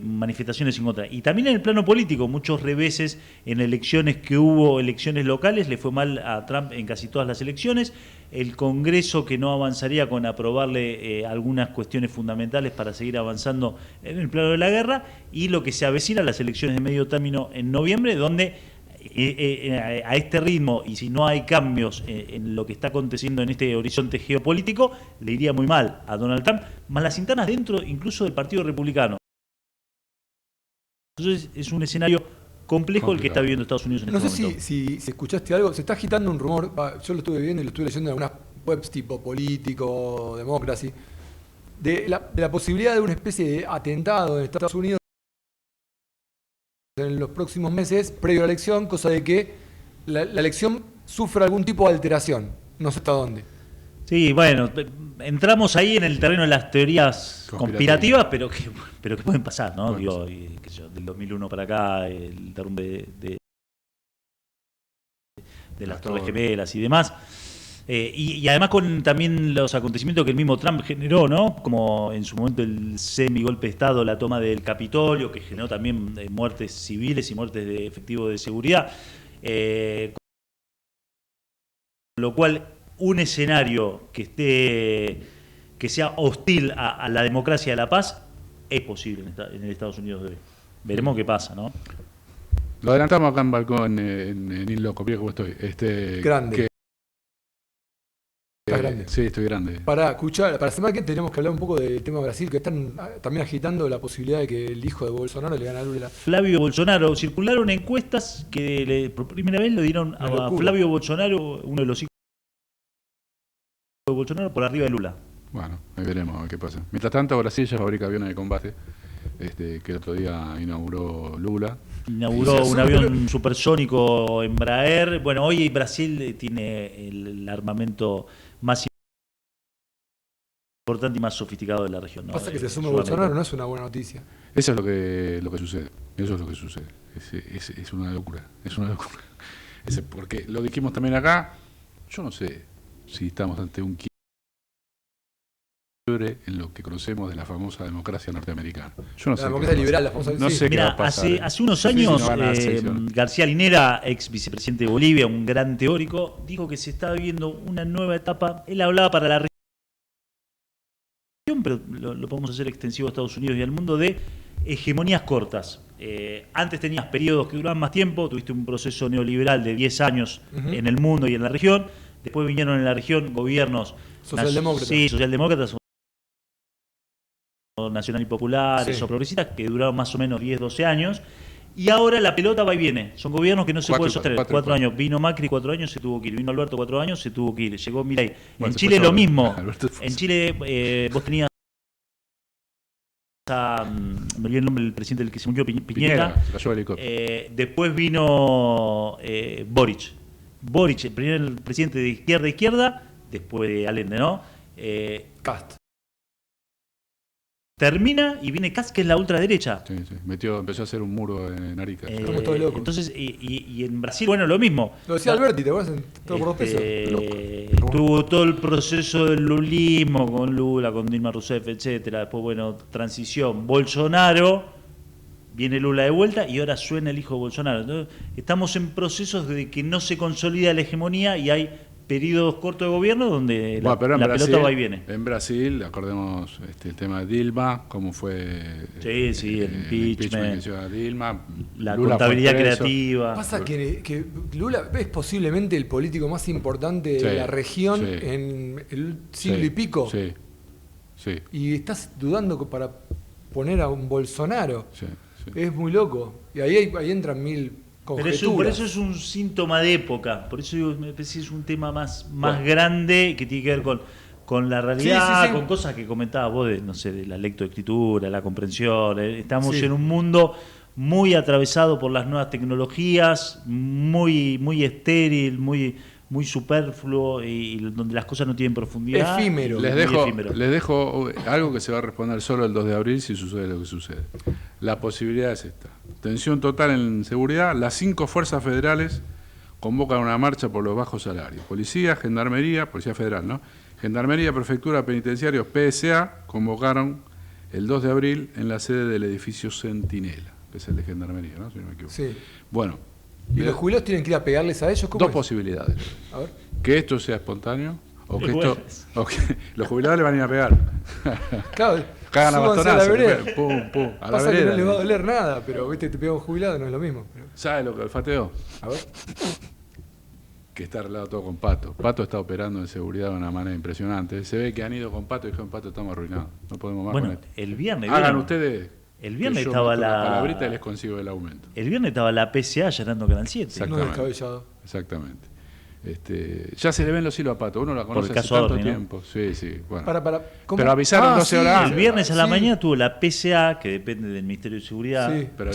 manifestaciones en contra. Y también en el plano político, muchos reveses en elecciones que hubo, elecciones locales, le fue mal a Trump en casi todas las elecciones. El Congreso que no avanzaría con aprobarle algunas cuestiones fundamentales para seguir avanzando en el plano de la guerra, y lo que se avecina, las elecciones de medio término en noviembre, donde a este ritmo, y si no hay cambios en lo que está aconteciendo en este horizonte geopolítico, le iría muy mal a Donald Trump, más las internas dentro incluso del Partido Republicano. Entonces es un escenario complejo el que está viviendo Estados Unidos en este momento. No sé si escuchaste algo, se está agitando un rumor, yo lo estuve viendo y lo estuve leyendo en algunas webs tipo Político, Democracy, de la posibilidad de una especie de atentado en Estados Unidos en los próximos meses, previo a la elección, cosa de que la elección sufra algún tipo de alteración, no sé hasta dónde. Sí, bueno, entramos ahí en el terreno de las teorías conspirativas, pero que pueden pasar, ¿no? Digo, qué sé yo, del 2001 para acá, el derrumbe de las Torres Gemelas y demás. Y además con también los acontecimientos que el mismo Trump generó, ¿no? Como en su momento el semigolpe de Estado, la toma del Capitolio, que generó también muertes civiles y muertes de efectivos de seguridad. Con lo cual, un escenario que sea hostil a la democracia y a la paz es posible en el Estados Unidos de hoy. Veremos qué pasa, ¿no? Lo adelantamos acá en Balcón, en Inloco, mira cómo estoy. Grande. ¿Estás grande? Sí, estoy grande. Para la semana que tenemos que hablar un poco del tema de Brasil, que están también agitando la posibilidad de que el hijo de Bolsonaro le gane a Lula. Flavio Bolsonaro, circularon encuestas que por primera vez lo dieron a Flavio Bolsonaro, uno de los hijos de Bolsonaro, por arriba de Lula. Bueno, ahí veremos a ver qué pasa. Mientras tanto, Brasil ya fabrica aviones de combate, que el otro día inauguró Lula. Inauguró un avión supersónico Embraer. Bueno, hoy Brasil tiene el armamento más importante y más sofisticado de la región, ¿no? Pasa que se sume Bolsonaro, no es una buena noticia. Eso es lo que sucede. Eso es lo que sucede. Es una locura. Es una locura. Porque lo dijimos también acá. Yo no sé si estamos ante un en lo que conocemos de la famosa democracia norteamericana. Yo no sé. La democracia liberal, la famosa. No sé qué va Mira, a pasar. hace unos años, Sí, García Linera, ex vicepresidente de Bolivia, un gran teórico, dijo que se estaba viviendo una nueva etapa. Él hablaba para la región, pero lo podemos hacer extensivo a Estados Unidos y al mundo, de hegemonías cortas. Antes tenías periodos que duraban más tiempo, tuviste un proceso neoliberal de 10 años en el mundo y en la región. Después vinieron en la región gobiernos socialdemócratas. Sí, socialdemócratas o nacional y populares, Sí. o progresistas, que duraron más o menos 10, 12 años. Y ahora la pelota va y viene. Son gobiernos que no se pueden sostener. 4 años. Vino Macri 4 años, se tuvo que ir. Vino Alberto 4 años, se tuvo que ir. Llegó Milei. Bueno, En Chile lo mismo. Alberto En Chile vos tenías me olvidé el nombre del presidente del que se murió, Piñera. Se cayó el helicóptero. Después vino Boric. Boric, el primer presidente de izquierda, después de Allende, ¿no? Cast. Termina y viene Kast, que es la ultraderecha. Sí. Empezó a hacer un muro en Arica. Estamos todos locos. Entonces, y en Brasil, bueno, lo mismo. Lo decía Alberti, ¿te acuerdas? Todo por 2 pesos. Tuvo todo el proceso del lulismo con Lula, con Dilma Rousseff, etcétera. Después, bueno, transición. Bolsonaro, viene Lula de vuelta y ahora suena el hijo de Bolsonaro. Entonces, estamos en procesos de que no se consolida la hegemonía y hay periodos cortos de gobierno donde la pelota va y viene. En Brasil, acordemos el tema de Dilma, cómo fue el impeachment que hizo a Dilma, la Lula contabilidad fue preso. creativa. Pasa que Lula es posiblemente el político más importante de la región en el siglo y pico. Sí. Y estás dudando para poner a un Bolsonaro. Sí. Es muy loco. Y ahí entran 1000 conjeturas. Por eso es un síntoma de época. Por eso digo, me parece que es un tema más grande que tiene que ver con la realidad, Sí. con cosas que comentabas vos de la lectoescritura, la comprensión. Estamos en un mundo muy atravesado por las nuevas tecnologías, muy estéril, muy superfluo y donde las cosas no tienen profundidad. Efímero. Les dejo algo que se va a responder solo el 2 de abril si sucede lo que sucede. La posibilidad es esta. Tensión total en seguridad. Las 5 fuerzas federales convocan una marcha por los bajos salarios. Policía, Gendarmería, Policía Federal, ¿no? Gendarmería, Prefectura, Penitenciarios, PSA, convocaron el 2 de abril en la sede del edificio Centinela, que es el de Gendarmería, ¿no? Si no me equivoco. Sí. Bueno. ¿Y los jubilados tienen que ir a pegarles a ellos? ¿Cómo Dos es? posibilidades. A ver. Que esto sea espontáneo o que los jubilados le van a ir a pegar. Claro, Cagan a súbanse a la bastonazo. vereda. Pum, a la Pasa que vereda. no les va a doler nada, pero viste, te pega un jubilado, no es lo mismo. ¿Sabe lo que olfateó? A ver. Que está arreglado todo con Pato. Pato está operando en seguridad de una manera impresionante. Se ve que han ido con Pato y dijeron, Pato, estamos arruinados. No podemos más con esto. El viernes. Hagan ustedes. El viernes que yo estaba meto la palabrita y les consigo el aumento. El viernes estaba la PSA allanando Canal 7. No descabellado. Exactamente. Ya se le ven los hilos a Pato. Uno la conoce hace tanto tiempo. Sí. Bueno. Pero avisaron 12 horas antes. El viernes a la mañana tuvo la PSA, que depende del Ministerio de Seguridad, pero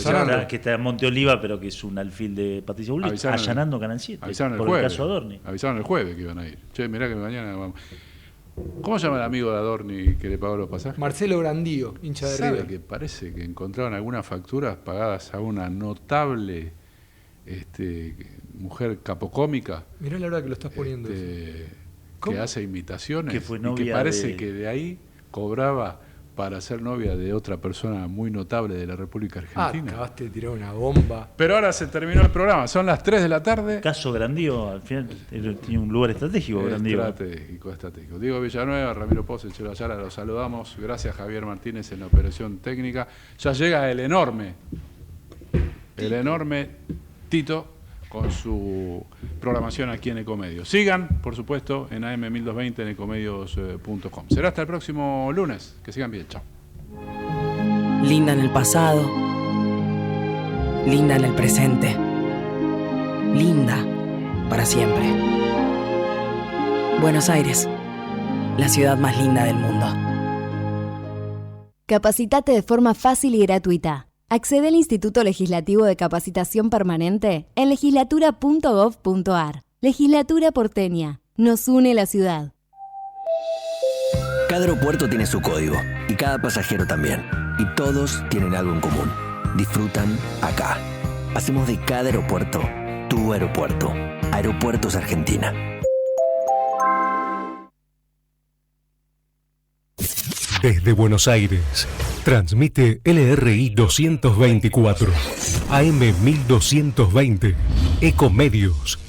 que está en Monte Oliva, pero que es un alfil de Patricia Bullrich, allanando Canal 7. Avisaron el por jueves. el caso Adorni. Avisaron el jueves que iban a ir. Che, mirá que mañana vamos. ¿Cómo se llama el amigo de Adorni que le pagó los pasajes? Marcelo Grandío, hincha de ¿Sabe River. que parece que encontraron algunas facturas pagadas a una notable mujer capocómica? Mirá la hora que lo estás poniendo. Que hace imitaciones que fue y novia que parece que de ahí cobraba para ser novia de otra persona muy notable de la República Argentina. Acabaste de tirar una bomba. Pero ahora se terminó el programa, son las 3 de la tarde. Caso Grandío, al final tiene un lugar estratégico, Grandío. Estratégico. Diego Villanueva, Ramiro Pozo, Chelo Ayala, los saludamos. Gracias Javier Martínez en la operación técnica. Ya llega el enorme Tito con su programación aquí en Ecomedios. Sigan, por supuesto, en AM1220 en ecomedios.com. Será hasta el próximo lunes. Que sigan bien. Chao. Linda en el pasado, linda en el presente, linda para siempre. Buenos Aires, la ciudad más linda del mundo. Capacitate de forma fácil y gratuita. Accede al Instituto Legislativo de Capacitación Permanente en legislatura.gov.ar. Legislatura porteña. Nos une la ciudad. Cada aeropuerto tiene su código y cada pasajero también. Y todos tienen algo en común. Disfrutan acá. Hacemos de cada aeropuerto tu aeropuerto. Aeropuertos Argentina. Desde Buenos Aires, transmite LRI 224, AM 1220, Ecomedios.